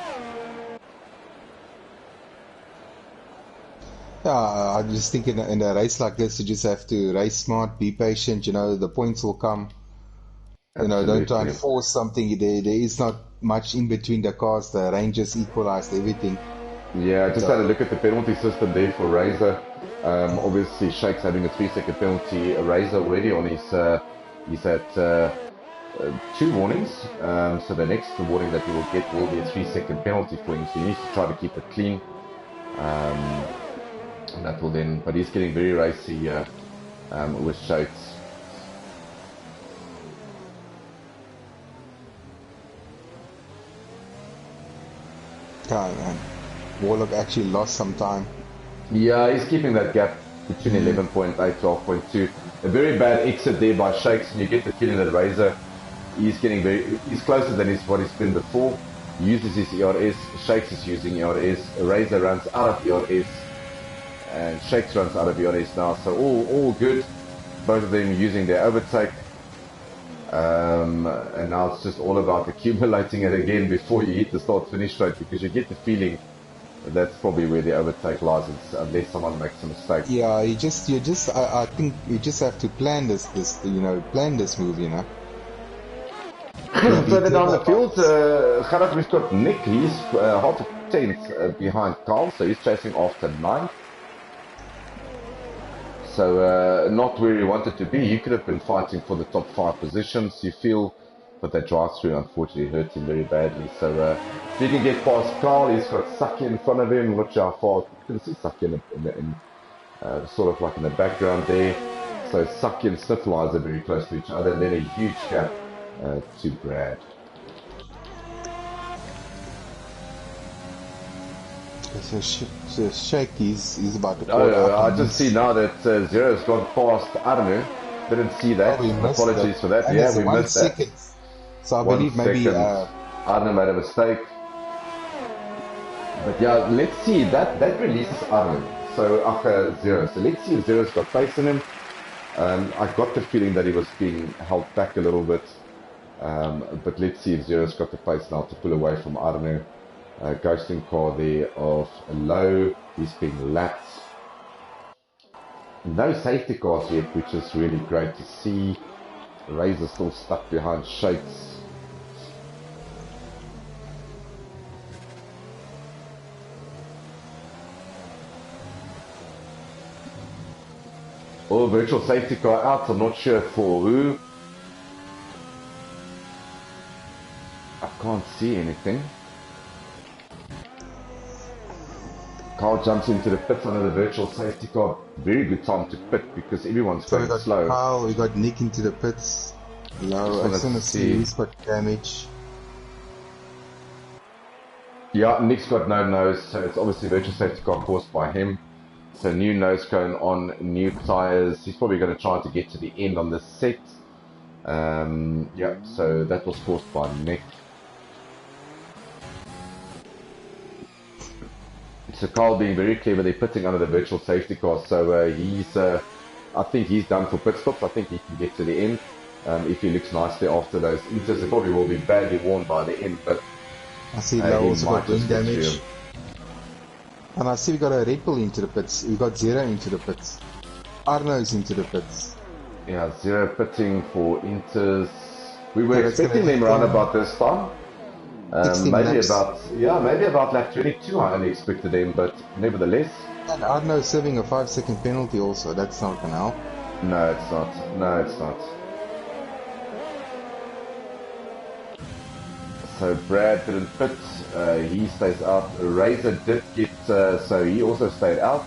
Yeah, I'm just thinking in a race like this, you just have to race smart, be patient. You know, the points will come. Absolutely. You know, don't try and force something. There is not much in between the cars. The Rangers equalized everything. Yeah, I just had a So, look at the penalty system there for Razor. Obviously, Shake's having a 3-second penalty. Razor already on his, he's at 2 warnings. So the next warning that he will get will be a 3-second penalty for him. So he needs to try to keep it clean. And that will then, but he's getting very racy with Shakes. God, man. Warlock actually lost some time. Yeah, he's keeping that gap between 11.8, 12.2. A very bad exit there by Shakes, and you get the feeling that Razor, he's closer than what he's been before. He uses his ERS, Shakes is using ERS, Razor runs out of ERS, and Shakes runs out of ERS now, so all good. Both of them using their overtake. And now it's just all about accumulating it again before you hit the start-finish straight, because you get the feeling that's probably where the overtake lies, unless someone makes a mistake. Yeah, I think you just have to plan this move, you know. Further down the field, Gerard, we've got Nick. He's half a tenth behind Carl, so he's chasing after 9th. So not where he wanted to be. He could have been fighting for the top 5 positions, you feel, but that drive-through unfortunately hurt him very badly. So if he can get past Carl, he's got Saki in front of him. Not sure how far. You can see Saki in sort of like in the background there. So Saki and Sniffleyes are very close to each other, and then a huge gap to Brad. So Shake, he's about to I just see now that Zero's gone past Arno. Didn't see that. Apologies for that. And yeah, we missed second. that. So I believe maybe Arno made a mistake. But yeah, let's see. That releases Arno. So Zero. So let's see if Zero's got pace in him. I got the feeling that he was being held back a little bit. But let's see if Zero's got the pace now to pull away from Arno. Ghosting car there of low. He's being lapped. No safety cars yet, which is really great to see. Razor still stuck behind Shakes. Oh, virtual safety car out. I'm not sure for who. I can't see anything. Carl jumps into the pit under the virtual safety car. Very good time to pit because everyone's going slow. Carl, we got Nick into the pits. No, as soon as he's got damage. Yeah, Nick's got no nose, so it's obviously virtual safety car caused by him. So new nose cone on, new tyres. He's probably going to try to get to the end on this set. Yeah, so that was caused by Nick. So Carl being very clever, they're pitting under the virtual safety car. So I think he's done for pit stops. I think he can get to the end if he looks nicely after those inters. It probably will be badly worn by the end, but I see Low also got wind damage. And I see we got a Red Bull into the pits. We got Zero into the pits. Arno's into the pits. Yeah, Zero pitting for inters. We were expecting them around about this time. Maybe about lap 22 I only expected them, but nevertheless. And Arno serving a 5-second penalty also, that's not gonna help. No, it's not. No, it's not. So Brad didn't pit, he stays out. Razor did get, so he also stayed out.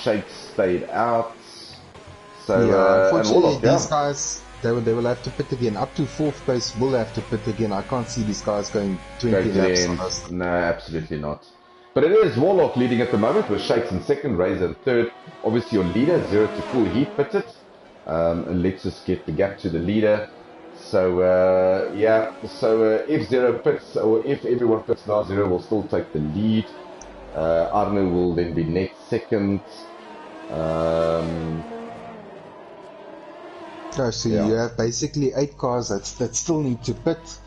Shake stayed out. So, yeah, unfortunately these guys, they will have to pit again. Up to 4th place will have to pit again. I can't see these guys going 20 laps on us. No, absolutely not. But it is Warlock leading at the moment with Shakes in 2nd, Razor in 3rd. Obviously your leader, 0 to full, he pitted. And let's just get the gap to the leader. So, yeah, so if Zero pits, or if everyone pits now, Zero will still take the lead. Arno will then be next 2nd. So you have basically 8 cars that still need to pit.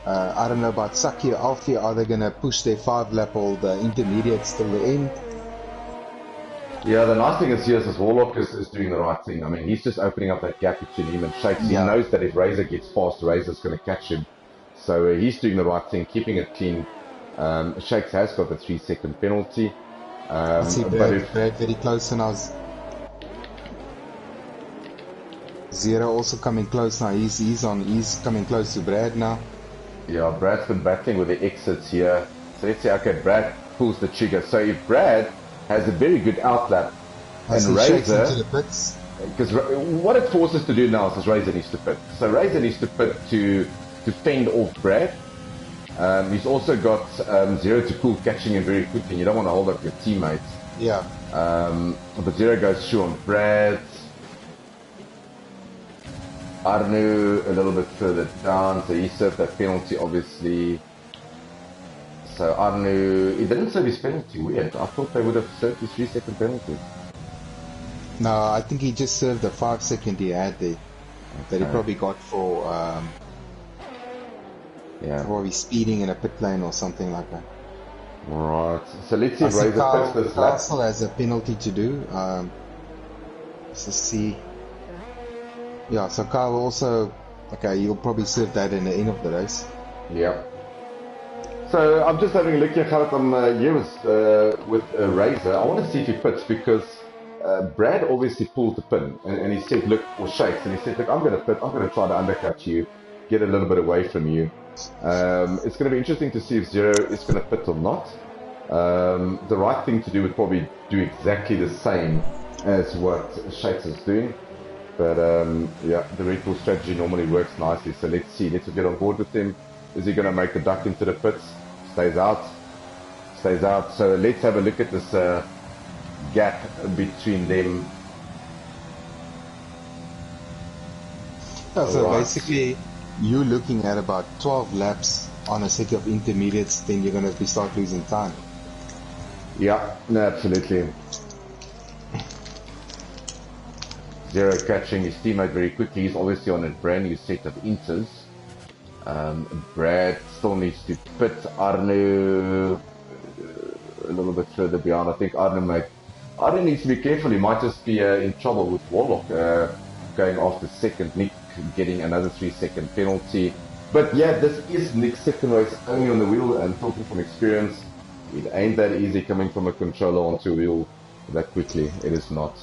I don't know about Saki or Alfie. Are they going to push their 5-lap or the intermediates till the end? Yeah, the nice thing is here is Warlock is doing the right thing. I mean, he's just opening up that gap between him and Shakes. Yeah. He knows that if Razor gets fast, Razor's going to catch him. So he's doing the right thing, keeping it clean. Shakes has got the 3-second penalty. I see Brad very close, and I was Zero also coming close now. He's coming close to Brad now. Yeah, Brad's been battling with the exits here. So let's say, okay, Brad pulls the trigger. So if Brad has a very good outlap and Razor, because what it forces to do now is Razor needs to pit. So Razor needs to pit to fend off Brad. He's also got Zero to pull, catching him very quickly. You don't want to hold up your teammates. Yeah. But Zero goes through on Brad. Arnu a little bit further down, so he served that penalty, obviously. So Arnu, he didn't serve his penalty, weird. I thought they would have served his 3-second penalty. No, I think he just served the 5-second he had there. Okay. That he probably got for probably speeding in a pit lane or something like that. Right, so let's see if Razor picks this lap. Castle has a penalty to do. Let's just see. Yeah, so Kyle will also, okay, you'll probably serve that in the end of the race. Yeah. So I'm just having a look here, Khaled. I'm here with Razor. I want to see if he pits because Brad obviously pulled the pin and he said, look, or Shakes, and he said, look, I'm going to pit, I'm going to try to undercut you, get a little bit away from you. It's going to be interesting to see if Zero is going to pit or not. The right thing to do would probably do exactly the same as what Shakes is doing. But yeah, the Red Bull strategy normally works nicely. So let's see. Let's get on board with him. Is he going to make the duck into the pits? Stays out. Stays out. So let's have a look at this gap between them. Yeah, so basically, you're looking at about 12 laps on a set of intermediates. Then you're going to start losing time. Yeah, no, absolutely. Zero catching his teammate very quickly. He's obviously on a brand new set of inters. Brad still needs to pit. Arnu a little bit further behind. I think Arnu needs to be careful. He might just be in trouble with Warlock going after second. Nick getting another 3-second penalty. But yeah, this is Nick's second race only on the wheel, and talking from experience, it ain't that easy coming from a controller onto a wheel that quickly. It is not.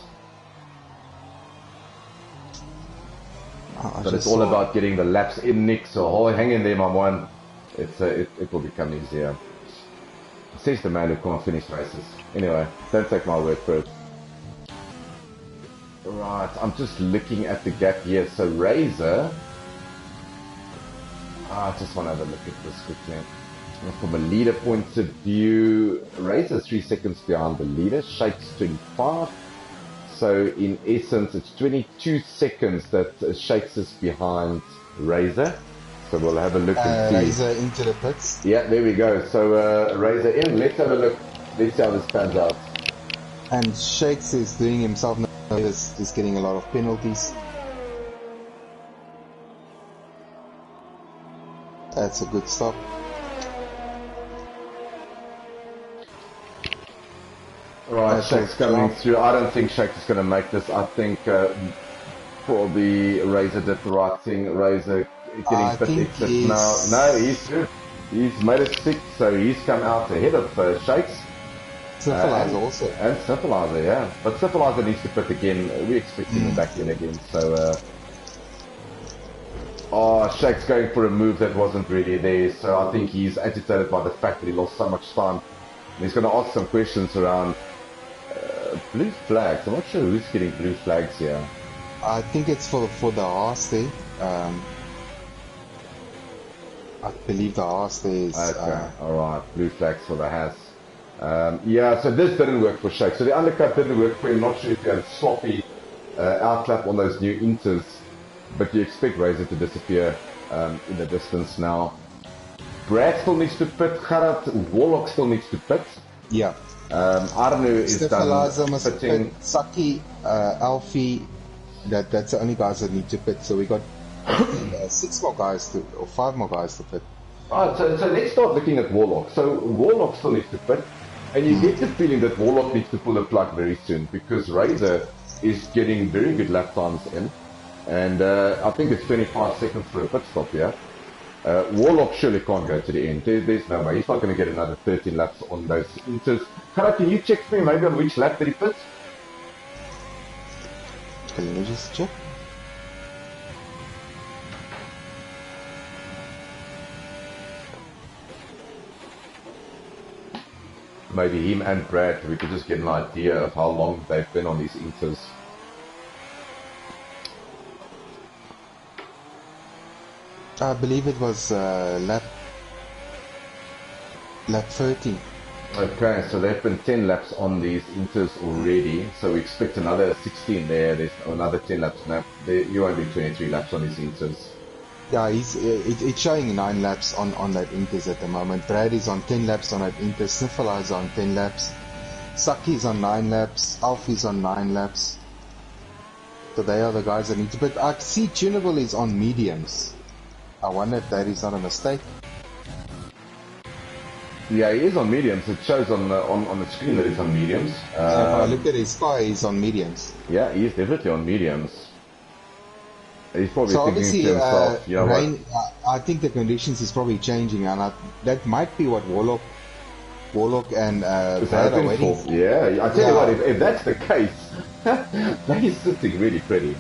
But it's all about getting the laps in, Nick, so hang in there, my man. It will become easier. Says the man who can't finish races. Anyway, don't take my word for it. Right, I'm just looking at the gap here. So Razor, I just want to have a look at this quickly. From a leader point of view, Razor 3 seconds behind the leader, Shakes 25. So in essence, it's 22 seconds that Shakes is behind Razor. So we'll have a look and see. Razor into the pits. Yeah, there we go. So Razor in. Let's have a look. Let's see how this pans out. And Shakes is doing himself notice. He's getting a lot of penalties. That's a good stop. Right, Shakes coming through. I don't think Shakes is going to make this. I think probably Razor did the right thing. Razor getting pit exit now. No, he's good. He's made it 6, so he's come out ahead of Shakes. Syphilizer also. And Syphilizer, yeah. But Syphilizer needs to pit again. We're expecting him back in again. So, Shakes going for a move that wasn't really there. So I think he's agitated by the fact that he lost so much time. And he's going to ask some questions around blue flags. I'm not sure who's getting blue flags here. I think it's for the Haas there. I believe the Haas there is... Okay, alright. Blue flags for the Haas. Yeah, so this didn't work for Shake. So the undercut didn't work for him. Not sure if he had a sloppy outlap on those new inters. But you expect Razor to disappear in the distance now. Brad still needs to pit. Gerard Warlock still needs to pit. Yeah. Arnu is done pitting. Saki, Alfie, that's the only guys that need to pit. So we got 6 more guys or 5 more guys to pit. Alright, so let's start looking at Warlock. So Warlock still needs to pit. And you get the feeling that Warlock needs to pull the plug very soon because Razor is getting very good lap times in. And I think it's 25 seconds for a pit stop here. Warlock surely can't go to the end. There's no way. He's not going to get another 13 laps on those inters. Cara, can you check for me maybe on which lap did he pit? Okay, let me just check. Maybe him and Brad, we could just get an idea of how long they've been on these inters. I believe it was lap 13. Okay, so they've been 10 laps on these inters already, so we expect another 16 there. There's another 10 laps now. You won't be 23 laps on these inters. Yeah, it's showing 9 laps on that Inters at the moment. Brad is on 10 laps on that Inters. Sniffler is on 10 laps. Saki is on 9 laps. Alfie is on 9 laps. So they are the guys that need to. But I see Tunable is on mediums. I wonder if that is not a mistake. Yeah, he is on mediums. It shows on the screen that he's on mediums. So if I look at his car, he's on mediums. Yeah, he's definitely on mediums. He's probably So thinking obviously, to himself, you know rain, what? I think the conditions is probably changing, and that might be what Warlock and Brad are waiting for. Yeah, I tell you what, if that's the case, they're sitting really pretty.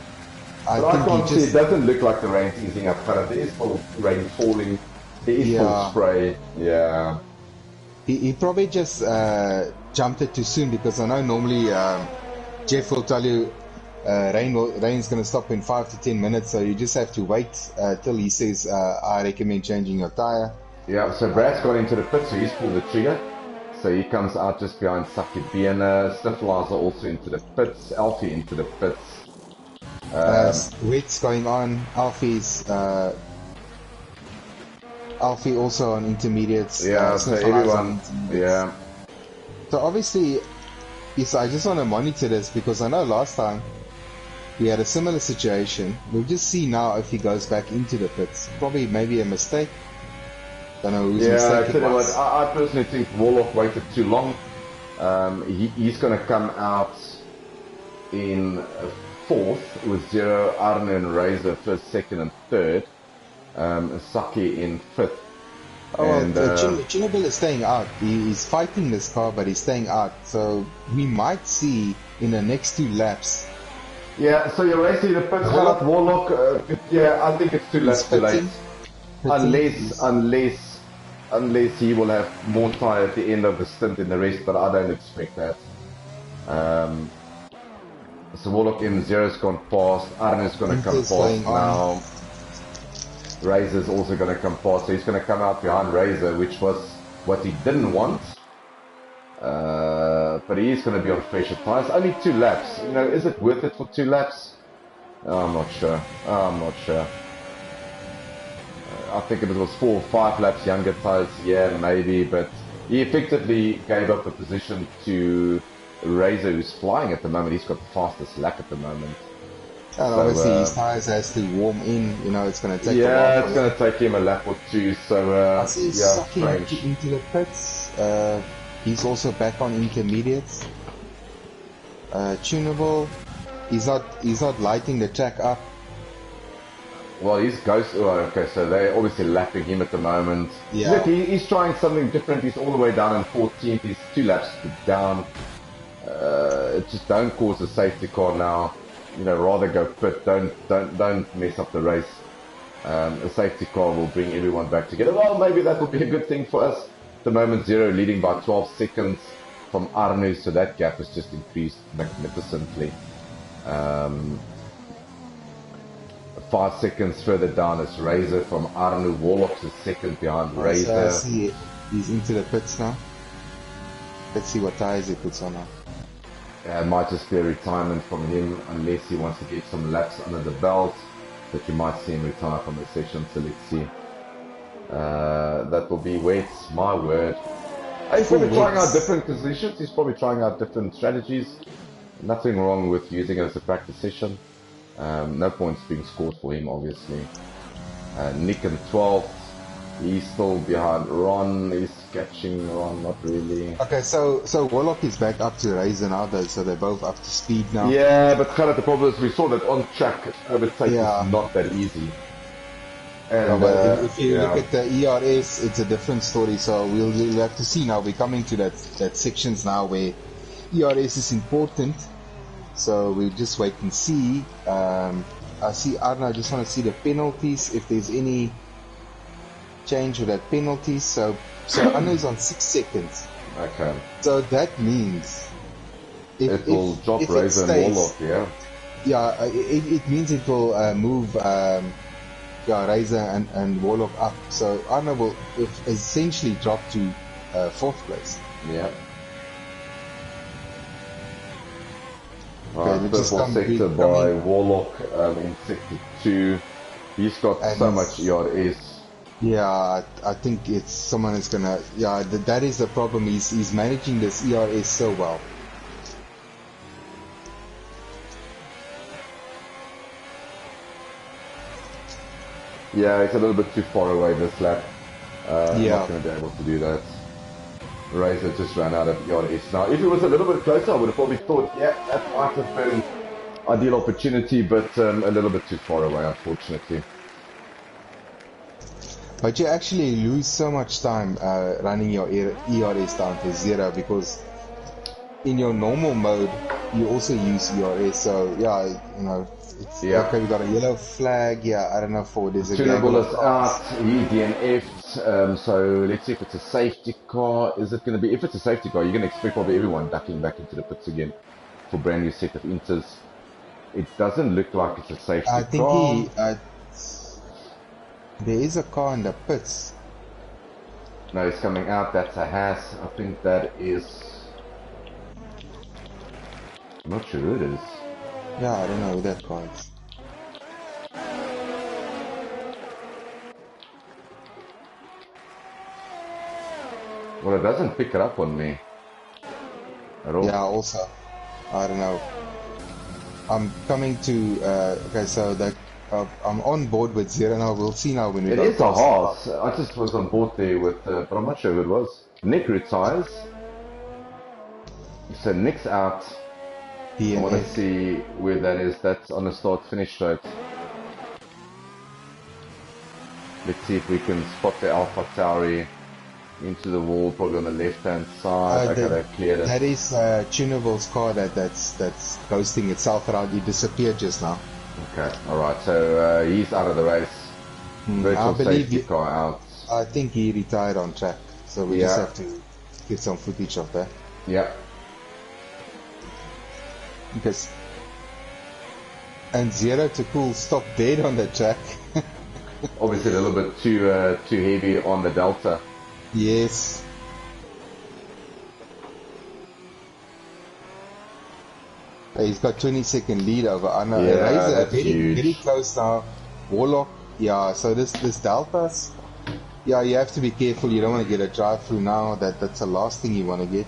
But I can't see, it doesn't look like the rain's easing up. There is full rain falling, there is full spray, yeah. He probably just jumped it too soon, because I know normally Jeff will tell you rain's going to stop in 5 to 10 minutes, so you just have to wait till he says, I recommend changing your tire. Yeah, so Brad's got into the pit, so he's pulled the trigger. So he comes out just behind Saki Biena. Snifflers are also into the pits, Alfie into the pits. Wet's going on, Alfie also on intermediates. Yeah, so everyone, yeah. So obviously, yes, I just want to monitor this, because I know last time we had a similar situation. We'll just see now if he goes back into the pits. Probably maybe a mistake. Don't know whose mistake it was. I personally think Warlock waited too long. He's going to come out in fourth with Zero, Arne and Razor first, second and third. Saki in fifth. Oh, and Chernobyl is staying out. He's fighting this car, but he's staying out. So we might see in the next 2 laps. Yeah, so you're racing the pits. Warlock, yeah, I think it's 2 laps too late. Unless he will have more tire at the end of the stint in the race, but I don't expect that. So Warlock in Zero's gone past. Arne's going to come past now. Razor's also going to come past, so he's going to come out behind Razor, which was what he didn't want. But he is going to be on fresher tires. Only 2 laps. You know, is it worth it for 2 laps? I'm not sure. I think if it was 4 or 5 laps younger tires, yeah, maybe. But he effectively gave up a position to Razor, who's flying at the moment. He's got the fastest lap at the moment. And obviously his tires has to warm in, you know, it's going to take a while. Yeah, it's going to take him a lap or 2, so I see he's sucking into the pits. He's also back on intermediates. Tunable, he's not lighting the track up. Well, he's ghost. Oh, okay, so they're obviously lapping him at the moment. Yeah. Look, he's trying something different. He's all the way down in 14th. He's 2 laps down. Just don't cause a safety car now. You know, rather go pit. Don't mess up the race. A safety car will bring everyone back together. Well, maybe that will be a good thing for us. At the moment, Zero leading by 12 seconds from Arnu, so that gap has just increased magnificently. 5 seconds further down is Razor from Arnu. Warlock's is second behind Razor. So I see he's into the pits now. Let's see what tires he puts on now. It might just be a retirement from him, unless he wants to get some laps under the belt. But you might see him retire from the session, so let's see. That will be Wets, my word. He's probably trying out different positions, he's probably trying out different strategies. Nothing wrong with using it as a practice session. No points being scored for him, obviously. Nick in 12th. He's still behind Ron. He's catching Ron, not really. Okay, so Warlock is back up to Razor now, so they're both up to speed now. Yeah, but kind of the problem is we saw that on track overtake is not that easy. And But if you yeah. look at the ERS, it's a different story. So we'll have to see now. We're coming to that sections now where ERS is important. So we'll just wait and see. I see Arno. I just want to see the penalties. If there's any change with that penalties. So Arno is on 6 seconds. Okay. So that means it will drop Razor and Warlock. Yeah. Yeah, it means it will move Razor and Warlock up. So Arno will essentially drop to 4th place. Yeah. Okay, purple sector by Warlock in sector 2. He's got so much ERS. Yeah, I think it's someone is gonna. Yeah, that is the problem. He's managing this ERS so well. Yeah, it's a little bit too far away this lap. Yeah. Not going to be able to do that. Razor just ran out of ERS. Now, if it was a little bit closer, I would have probably thought, yeah, that might have been ideal opportunity, but a little bit too far away, unfortunately. But you actually lose so much time running your ERS down to 0 because in your normal mode you also use ERS. So yeah, you know, it's okay. We got a yellow flag. Yeah, I don't know for there's a tunable is out. He DNF'd. So let's see if it's a safety car. Is it going to be? If it's a safety car, you're going to expect probably everyone ducking back into the pits again for brand new set of inters. It doesn't look like it's a safety car. I think there is a car in the pits. No, he's coming out. That's a Haas. I think that is. I'm not sure who it is. Yeah, I don't know who that car is. Well, it doesn't pick it up on me at all. Yeah, also, I don't know. I'm coming to. Okay, so that. I'm on board with 0 now. We'll see now when we go. It is a Haas. I just was on board there with, but I'm not sure who it was. Nick retires. So Nick's out. I want to see where that is. That's on the start-finish straight. Let's see if we can spot the Alpha Tauri into the wall, probably on the left-hand side. Okay, they cleared it. That is Tunable's car that's ghosting itself around. He disappeared just now. Okay, alright, so he's out of the race. Virtual safety car out. I think he retired on track, so we just have to get some footage of that. Yeah. Because and 0 to cool stopped dead on the track. Obviously a little bit too heavy on the Delta. Yes. He's got 20-second lead over Anna. Yeah, Razor that's huge. Very close now. Warlock, yeah. So this Deltas, yeah, you have to be careful. You don't want to get a drive through now. That's the last thing you want to get.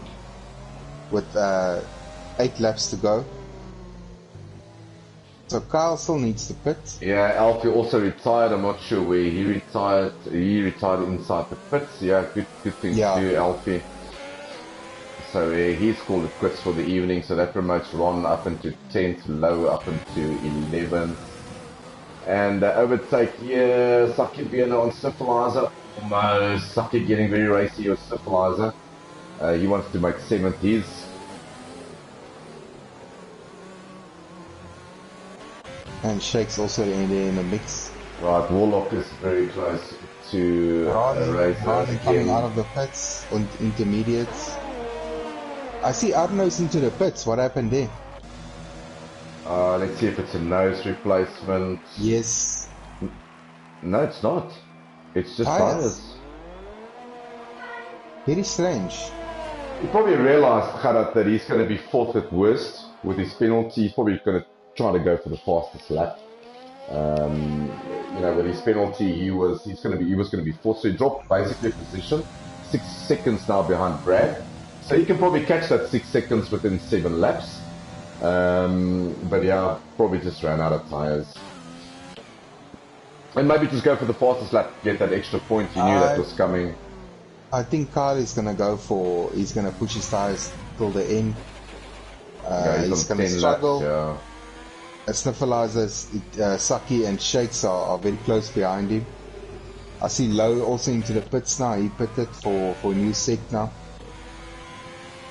With 8 laps to go. So Kyle still needs to pit. Yeah, Alfie also retired. I'm not sure where he retired. He retired inside the pits. Yeah, good thing to do, Alfie. So he's called it quits for the evening. So that promotes Ron up into 10th, Low up into 11th. And overtake here, Saki being on Syphilizer. Almost Saki getting very racy with Syphilizer. He wants to make 7th. He's and Shake's also in the mix. Right, Warlock is very close to Razor coming out of the pits on intermediates. I see Arno's into the pits. What happened there? Let's see if it's a nose replacement. Yes. No, it's not. It's just tires. Very strange. He probably realized, Gerard, that he's going to be 4th at worst with his penalty. He's probably going to try to go for the fastest lap. You know, with his penalty, he was going to be 4th. So he dropped basically position, 6 seconds now behind Brad. So he can probably catch that 6 seconds within 7 laps. But yeah, probably just ran out of tires. And maybe just go for the fastest lap, get that extra point. He knew that was coming. I think Kyle is going to he's going to push his tires till the end. He's going to struggle. Laps, yeah. Sniffalizers, Saki and Shakes are very close behind him. I see Low also into the pits now. He pitted for a new sec now.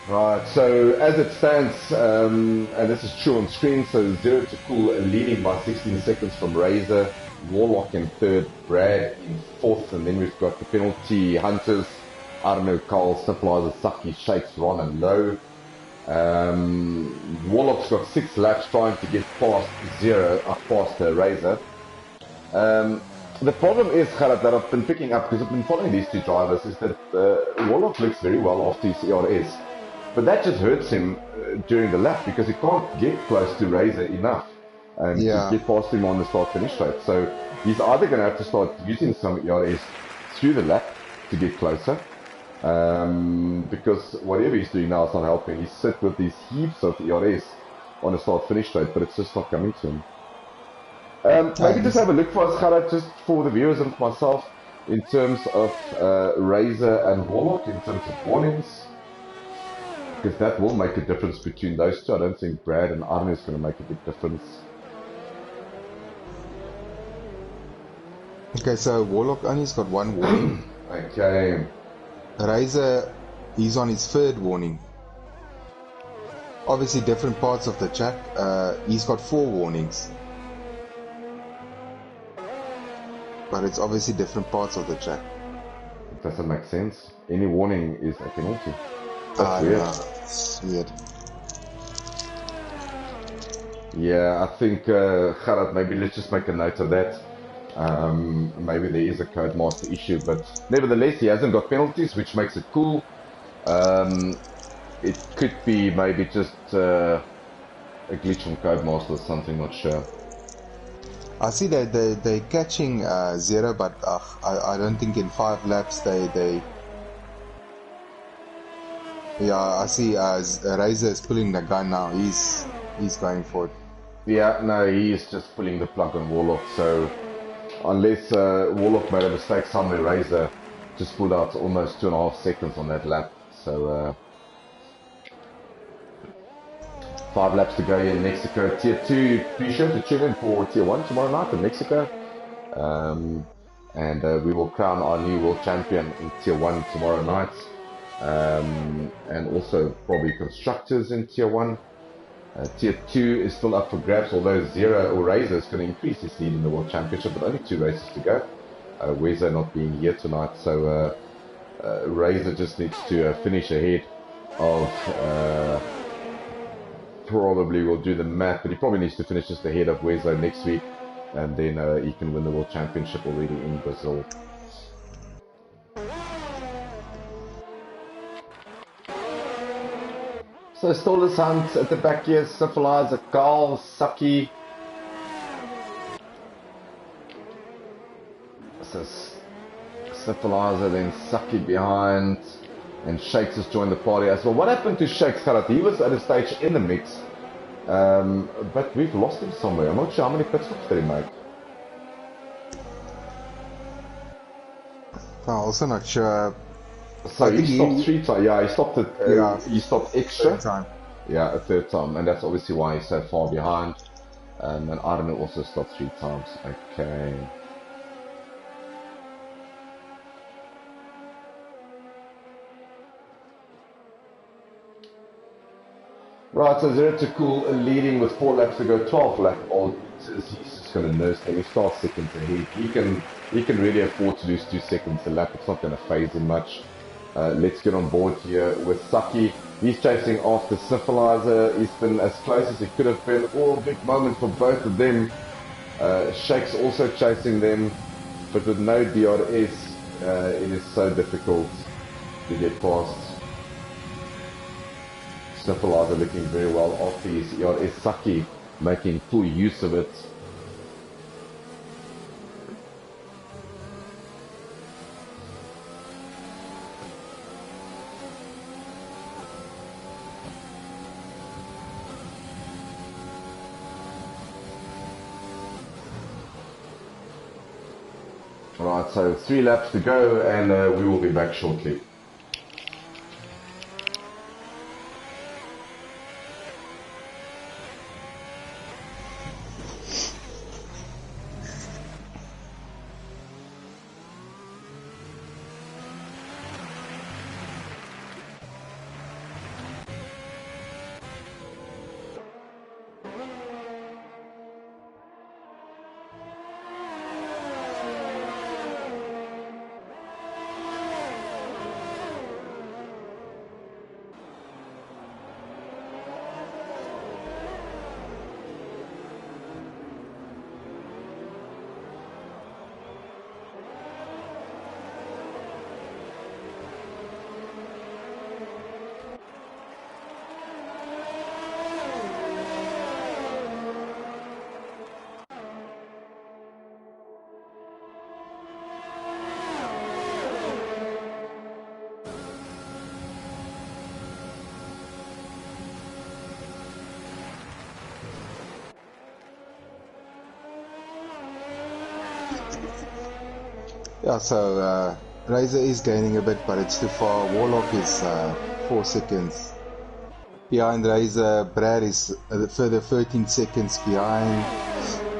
Right, so as it stands, and this is true on screen, so Zero to Cool leading by 16 seconds from Razor, Warlock in third, Brad in fourth, and then we've got the penalty hunters, Arno, Carl, Simplizer, Saki, Shakes, Ron, and Low. Warlock's got 6 laps trying to get past Razor. The problem is, Gerard, that I've been picking up, because I've been following these two drivers, is that Warlock looks very well after his ERS. But that just hurts him during the lap, because he can't get close to Razor enough and to get past him on the start-finish straight. So he's either going to have to start using some ERS through the lap to get closer, because whatever he's doing now is not helping. He's sit with these heaps of ERS on the start-finish straight, but it's just not coming to him. Maybe just have a look for us, Gerard, just for the viewers and for myself, in terms of Razor and Warlock, in terms of warnings, because that will make a difference between those two. I don't think Brad and Arne is going to make a big difference. Okay, so Warlock only's got 1 warning. Okay. Razor, he's on his 3rd warning. Obviously different parts of the track. He's got 4 warnings. But it's obviously different parts of the track. It doesn't make sense. Any warning is a penalty. That's weird. It's weird. Yeah, I think, Gerard, maybe let's just make a note of that. Maybe there is a Codemaster issue, but nevertheless, he hasn't got penalties, which makes it cool. It could be maybe just a glitch from Codemaster or something, not sure. I see that they're catching Zero, but I don't think in 5 laps they yeah, I see Razor is pulling the gun now. He's going for it. Yeah, no, he is just pulling the plug on Warlock. So unless Warlock made a mistake somewhere, Razor just pulled out almost 2.5 seconds on that lap. So 5 laps to go here in Mexico. Tier 2, be sure to tune in for Tier 1 tomorrow night in Mexico. And we will crown our new world champion in Tier 1 tomorrow night. And also probably constructors in Tier 1. Tier 2 is still up for grabs, although Zero or Razor is going to increase his lead in the World Championship, but only 2 races to go. Wezo not being here tonight, so Razor just needs to finish ahead of, probably will do the math, but he probably needs to finish just ahead of Wezo next week, and then he can win the World Championship already in Brazil. So still this hunt at the back here, Syphilizer, Carl, Saki. So Syphilizer, then Saki behind, and Shakes has joined the party as well. What happened to Shakes, Gerard? He was at a stage in the mix, but we've lost him somewhere. I'm not sure how many pit stops did he make. I'm also not sure. So he stopped 3 times. Yeah, he stopped it. He stopped extra. 3rd time. Yeah, a 3rd time, and that's obviously why he's so far behind. And Arne also stopped 3 times. Okay. Right, so Zero to Cool leading with 4 laps to go, 12 lap old. He's just going to nurse them. He starts seconds ahead. He can really afford to lose 2 seconds a lap. It's not going to phase him much. Let's get on board here with Saki. He's chasing after Syphilizer. He's been as close as he could have been. All big moments for both of them. Shake's also chasing them, but with no DRS, it is so difficult to get past. Syphilizer looking very well after his ERS. Saki making full use of it. Alright, so 3 laps to go, and we will be back shortly. Yeah, so Razor is gaining a bit, but it's too far. Warlock is 4 seconds behind Razor. Brad is a further 13 seconds behind.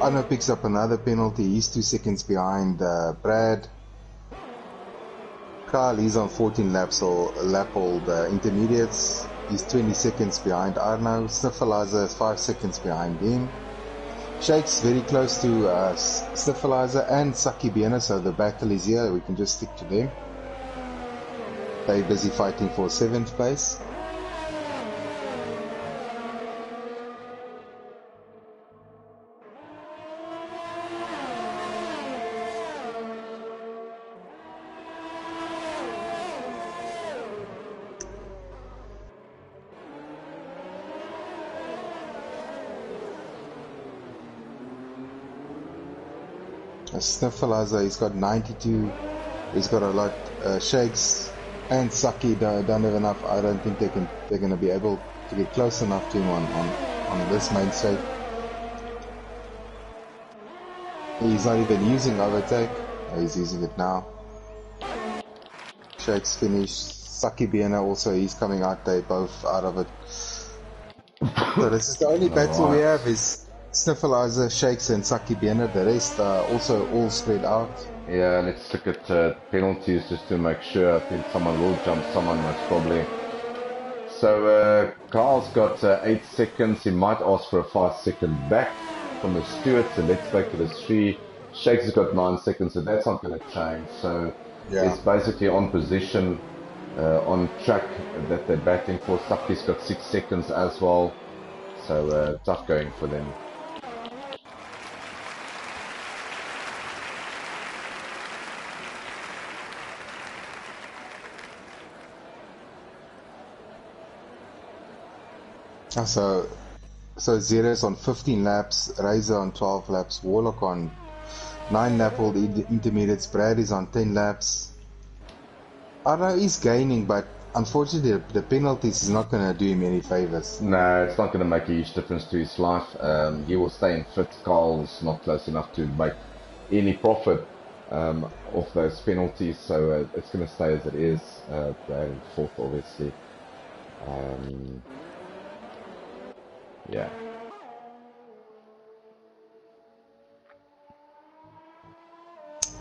Arno picks up another penalty. He's 2 seconds behind Brad. Carl, he's on 14 laps or lap all the intermediates. He's 20 seconds behind Arno. Sniffleizer is 5 seconds behind him. Shake's very close to Sniffleizer and Saki Biena, so the battle is here. We can just stick to them. They're busy fighting for 7th place. Sniffleizer, he's got 92. He's got a lot. Shakes and Saki don't have enough. I don't think they're gonna be able to get close enough to him on this main straight. He's not even using overtake. He's using it now. Shakes finished. Saki Biena also, he's coming out. They both out of it. So this is the only battle we have is Sniffleizer, Shakes and Saki Biena. The rest are also all spread out. Yeah, let's look at penalties just to make sure. I think someone will jump someone most probably. So Carl's got 8 seconds. He might ask for a 5-second back from the steward. So let's make it a 3. Shakes has got 9 seconds, so that's not going to change. So it's basically on position, on track that they're batting for. Saki's got 6 seconds as well. So tough going for them. So Zero's on 15 laps, Razor on 12 laps, Warlock on 9 lap all the intermediates, Brad is on 10 laps. Arno is gaining, but unfortunately the penalties is not going to do him any favors. No, it's not going to make a huge difference to his life. He will stay in fifth. Carl's not close enough to make any profit off those penalties, so it's going to stay as it is. Brad in fourth, obviously. Yeah.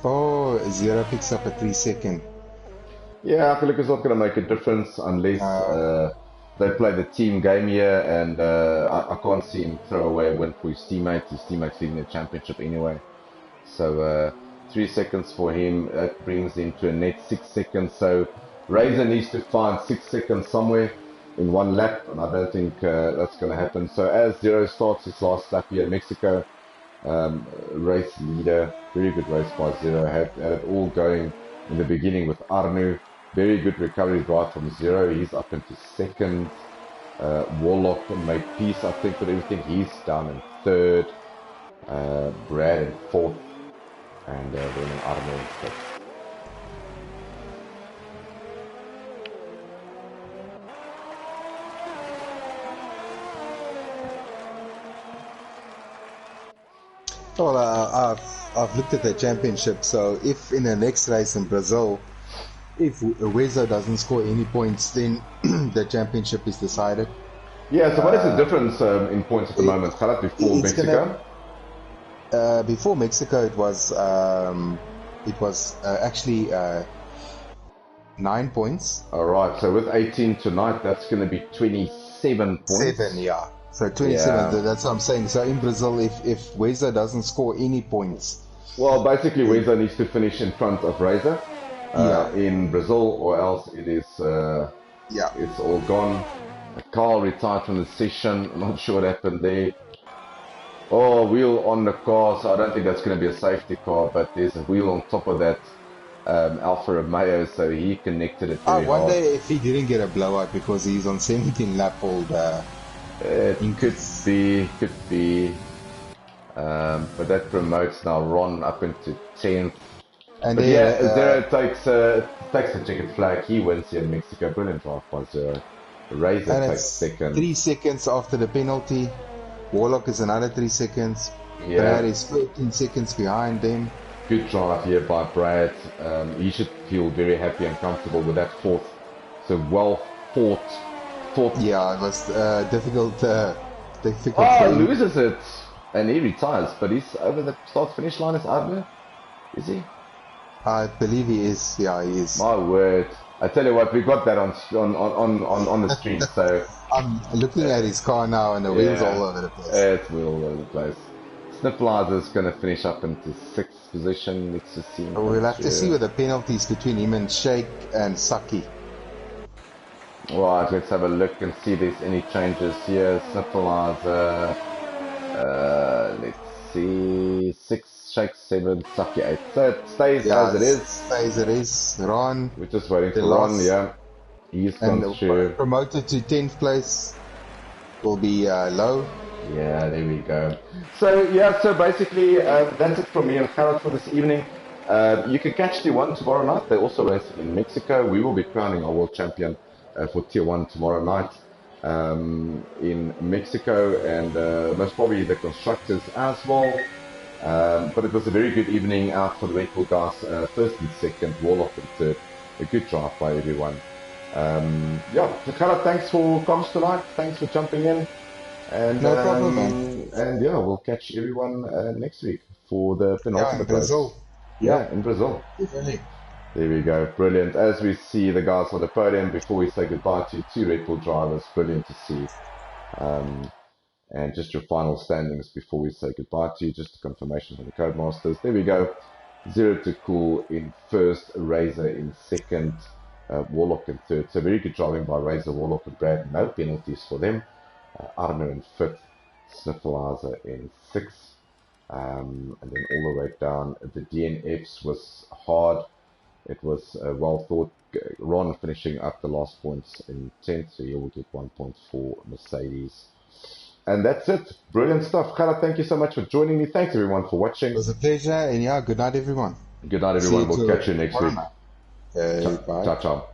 Oh, Zero picks up a 3-second. Yeah, I feel like it's not going to make a difference unless they play the team game here, and I can't see him throw away a win for his teammates. His teammates leading the championship anyway. So 3 seconds for him, that brings him to a net 6 seconds. So Razor needs to find 6 seconds somewhere in one lap, and I don't think that's going to happen. So as Zero starts his last lap here in Mexico, race leader, very good race by Zero, had it all going in the beginning with Arnu, very good recovery drive from Zero, he's up into second. Warlock made peace, I think, with everything, he's down in third. Brad in fourth, and then Arnu in fifth. Well, I've looked at the championship, so if in the next race in Brazil, if Wezo doesn't score any points, then the championship is decided. Yeah, so what is the difference in points at the moment? Khaled, before Mexico? Before Mexico, it was actually 9 points. Alright, so with 18 tonight, that's going to be 27 points. 7, yeah. So 27, that's what I'm saying. So in Brazil, if Wezo doesn't score any points... Well, basically Wezo needs to finish in front of Razor in Brazil, or else it is it's all gone. Carl retired from the session, I'm not sure what happened there. Oh, wheel on the car, so I don't think that's going to be a safety car, but there's a wheel on top of that Alfa Romeo, so he connected it very hard. I wonder if he didn't get a blowout because he's on 17 lap old... It could be, but that promotes now Ron up into 10th. And but Zero takes the ticket flag. He wins here in Mexico. Brilliant drive by Zero. Razor takes second. 3 seconds after the penalty. Warlock is another 3 seconds. Brad is 13 seconds behind them. good drive here by Brad. He should feel very happy and comfortable with that fourth. So well fought. Yeah, it was difficult for Oh, him. loses it. And he retires, but he's over the start-finish line is out there. Is he? I believe he is. Yeah, he is. My word. I tell you what, we got that on the stream, so I'm looking at his car now and the wheels all over the place. It's all over the place. Snifflizer's going to finish up into 6th position. Let's just see. We'll have to see with the penalties between him and Sheikh and Saki. Right, let's have a look and see if there's any changes here. Snifflizer, let's see, 6, Sheikh 7, Saki 8. So it stays as it is. Stays as it is. Ron. We're just waiting for Ron, yeah. He's gone through. Promoted to 10th place will be low. Yeah, there we go. So, yeah, so basically, that's it from me and Gerard for this evening. You can catch Tier 1 tomorrow night. They're also racing in Mexico. We will be crowning our world champion for Tier 1 tomorrow night in Mexico, and most probably the constructors as well. But it was a very good evening out for the Red Bull guys, first and second, Warlock and third. A good drive by everyone. Yeah, Gerard, thanks for comms tonight. Thanks for jumping in. And, no problem, man. And yeah, we'll catch everyone next week for the penultimate in Brazil. Yeah, in Brazil. Definitely. There we go. Brilliant. As we see the guys on the podium, before we say goodbye to 2 Red Bull drivers, brilliant to see. And just your final standings before we say goodbye to you, just a confirmation from the Codemasters. There we go. Zero to Cool in first, Razor in second, Warlock in third. So very good driving by Razor, Warlock and Brad. No penalties for them. Arno in fifth, Snifflizer in sixth, and then all the way down. The DNFs was hard. It was well thought. Ron finishing up the last points in 10th, so he will get 1 point for Mercedes. And that's it. Brilliant stuff. Gerard, thank you so much for joining me. Thanks everyone for watching. It was a pleasure, and yeah, good night everyone. Good night everyone. We'll catch you next week. Bye. Ciao, ciao.